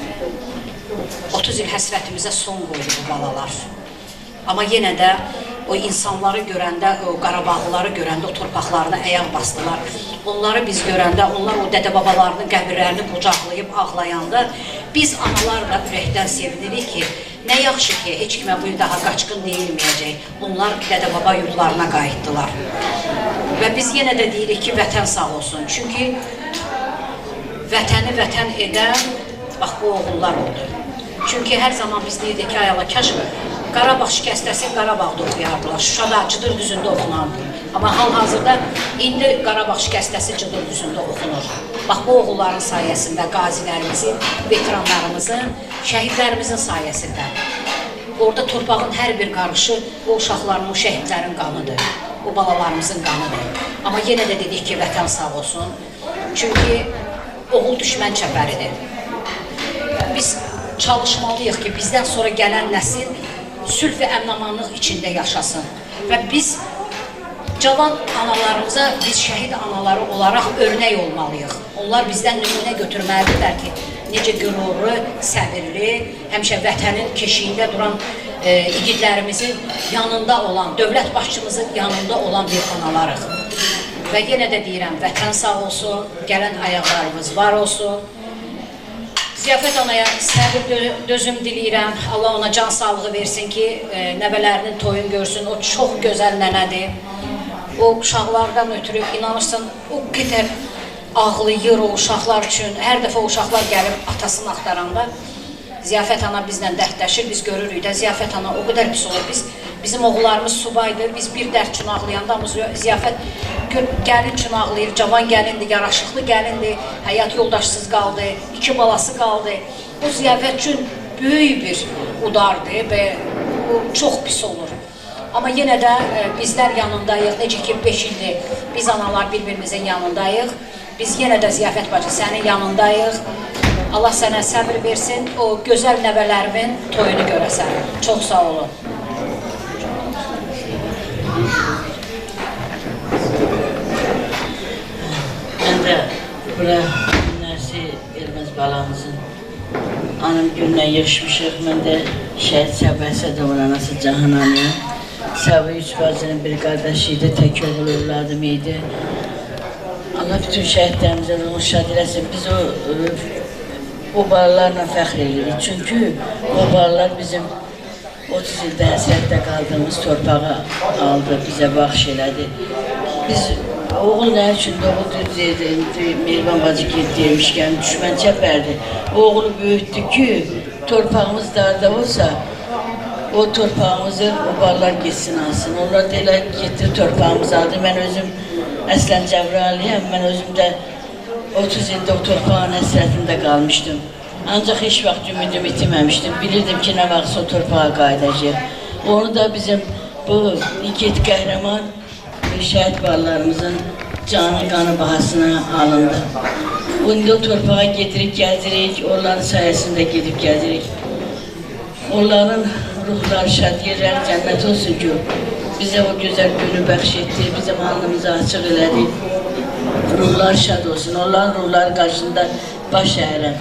30 il həsrətimizə son qoydu bu balalar. Amma yenə də o insanları görəndə, o Qarabağlıları görəndə o torpaqlarına ayaq basdılar. Onları biz görəndə, onlar o dədə-babalarının qəbirlərini qucaqlayıb ağlayanda biz analar da ürəkdən sevinirik ki, nə yaxşı ki, heç kimə bu daha qaçqın deyilməyəcək. Onlar dədə-baba yurdlarına qayıtdılar. Və biz yenə də deyirik ki, vətən sağ olsun. Çünki vətəni vətən edən, bax, bu oğullar oldu. Çünki hər zaman biz deyirdik ki, ayala, kaş Qarabağ şikəstəsi Qarabağda oxuyardılar, Şuşada Cıdır düzündə oxunardı. Amma hal-hazırda indi Qarabağ şikəstəsi Cıdır düzündə oxunur. Bax, bu oğulların sayəsində, qazilərimizin, veteranlarımızın, şəhidlərimizin sayəsində. Orada torpağın hər bir qarışı o uşaqların, o şəhidlərin qanıdır, o balalarımızın qanıdır. Amma yenə də dedik ki, vətən sağ olsun. Çünki oğul düşmən çəpəridir. Biz çalışmalıyıq ki, bizdən sonra gələn nəsil sülh və əmnamanlıq içində yaşasın. Və biz cavan analarımıza, biz şəhid anaları olaraq örnək olmalıyıq. Onlar bizdən nümunə götürməlidirlər ki, necə qürurlu, səbirli, həmişə vətənin keşiyində duran igidlərimizin yanında olan, dövlət başçımızın yanında olan bir analarıq. Və yenə də deyirəm, vətən sağ olsun, gələn ayaqlarımız var olsun. Ziyafət anaya səbir dözüm diləyirəm. Allah ona can sağlığı versin ki, nəvələrinin toyun görsün. O çox gözəl nənədir. O uşaqlardan ötürü, inanırsan, o qədər ağlayır o uşaqlar üçün. Hər dəfə o uşaqlar gəlib atasını axtaranda Ziyafət ana bizlə dərdləşir, biz görürük də. Ziyafət ana o qədər pis olur. Bizim oğullarımız subaydır. Biz bir dərd üçün ağlayanda Ziyafət gəlin üçün ağlayır. Cavan gəlindir, yaraşıqlı gəlindir. Həyat yoldaşsız qaldı, 2 balası qaldı. O Ziyafət üçün böyük bir udardır və o çox pis olur. Amma yenə də bizlər yanındayıq. Necə ki 5 ildir biz analar bir-birimizin yanındayıq. Biz yenə də Ziyafət bacı sənin yanındayıq. Allah sənə səbir versin, o gözəl nəvələrimin toyunu görəsən. Çox sağ olun. Mən də bura günlərsi Elmaz balamızın anım günlə yığışmışıq. Mən də şəhid Səbə Əsədovun anası Cahan anaya. Səbə 3 bacının bir qardaşı idi, tək oğul evladım idi. Allah bütün şəhidlərimizə ruhu şad eləsin. Biz o balalarla fəxr edirik. Çünki o balalar bizim 30 ildə həsrətdə qaldığımız torpağı aldı, bizə baxş elədi. Biz oğul nə üçün doğuldur deyirdi, Mehriban bacı demişkən, düşmən çəpərdi. Oğulu böyütdü ki, torpağımız darda olsa, o torpağımızı o balalar geçsin alsın. Onlar da elə getdi torpağımızı aldı. Mən özüm əslən Cəbraliyəm, mən özüm də 30 ildə o torpağın həsrətində qalmışdım. Ancaq heç vaxt ümidim itirməmişdim. Bilirdim ki, nə vaxtsa o torpağa qayıdacaq. Onu da bizim bu igid qəhrəman şəhid balalarımızın canı qanı bahasına alındı. İndi o torpağa gedirik, gəzirik, onların sayəsində gedib gəzirik. Onların ruhları şad, yerləri cənnət olsun ki, bizə o gözəl günü bəxş etdi, bizim alnımızı açıq elədi. Ruhlar şad olsun, onların ruhları qarşısında baş əyirəm.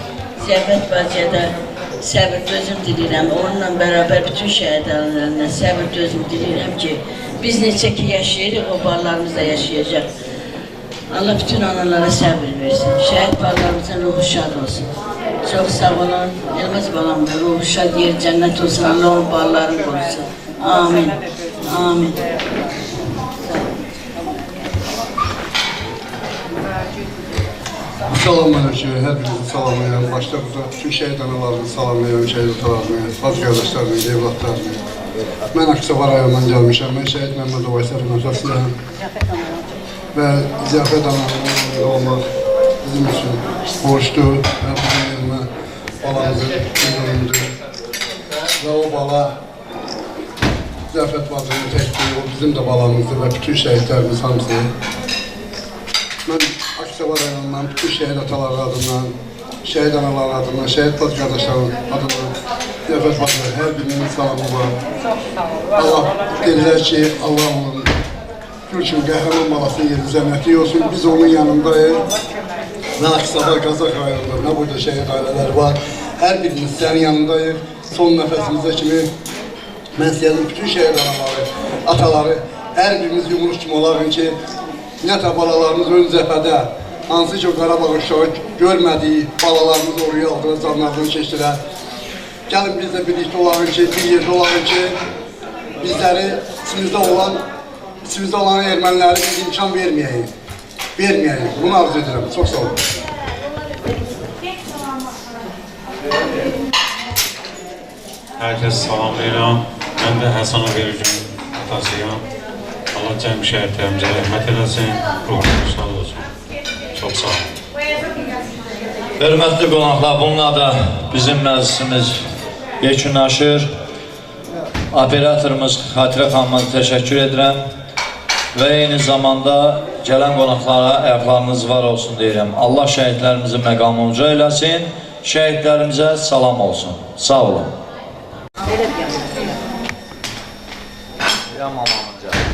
Ziyafət bacıya da səbir dözüm diləyirəm. Onunla bərabər bütün şəhidlərinə səbir dözüm diləyirəm ki, biz neçə ki yaşayırıq, o balalarımız da yaşayacaq. Allah bütün analara səbir versin. Şəhid balalarımızın ruhu şad olsun. Çox sağ olun. Elmaz balam da ruhu şad yer cənnət olsun. Allah onun balalarını qorusun. Amin. Amin. Selamünaleyküm, her birinizi salamlayıram. Başta burada bütün şehit analarını salamlayıram, şehit atalarını, baz qardaşlarını, evlatlarını. Mən Aksavar rayonundan gəlmişəm, mən şəhid Məmmədov Aysərin atasıyam. Və Ziyafət anamın olmaq bizim üçün borçdur və bizim yerimə balamızı gündüründür. Və o bala Ziyafət bacının təkdir, o bizim də balamızdır və bütün şəhidlərimiz hamısı. Mən Aksavar rayonundan bütün şəhid ataları adından, şəhid anaları adından, şəhid baz qardaşlarının adından Ziyafət bacının hər birinin salamı var. Allah deyirlər ki, Allah onun Gülçin qəhrəman balasının yeri zəmətli olsun. Biz onun yanındayıq. Mən Aksavar, Qazaq rayonunda, nə burada şəhid ailələri var. Hər birimiz sənin yanındayıq. Son nəfəsimizdə kimi mən istəyədim bütün şəhid anaları, ataları, hər birimiz yumruq kimi olarıq ki, Nətə balalarımız ön cəbhədə, hansı ki o Qarabağ uşağı görmədiyi balalarımız oraya aldıra, canlarını keçdirər. Gəlin biz də birlikdə olarıq ki, bir yerdə olarıq ki, bizləri içimizdə olan erməniləri biz imkan verməyəyik. Bunu arzu edirəm. Çox sağ olun. Herkes salamlayıram. Mən də Həsənov Ergün atasıyam. Allah cəm şəhidlərimizə rəhmət eləsin, ruhumuz sağ olsun. Çox sağ olun. Hörmətli qonaqlar, bununla da bizim məclisimiz yekunlaşır. Operatorumuz Xatirə xanıma təşəkkür edirəm və eyni zamanda gələn qonaqlara ayaqlarınız var olsun deyirəm. Allah şəhidlərimizin məqamı uca eləsin, şəhidlərimizə salam olsun. Sağ olun. Ya mamamın canı.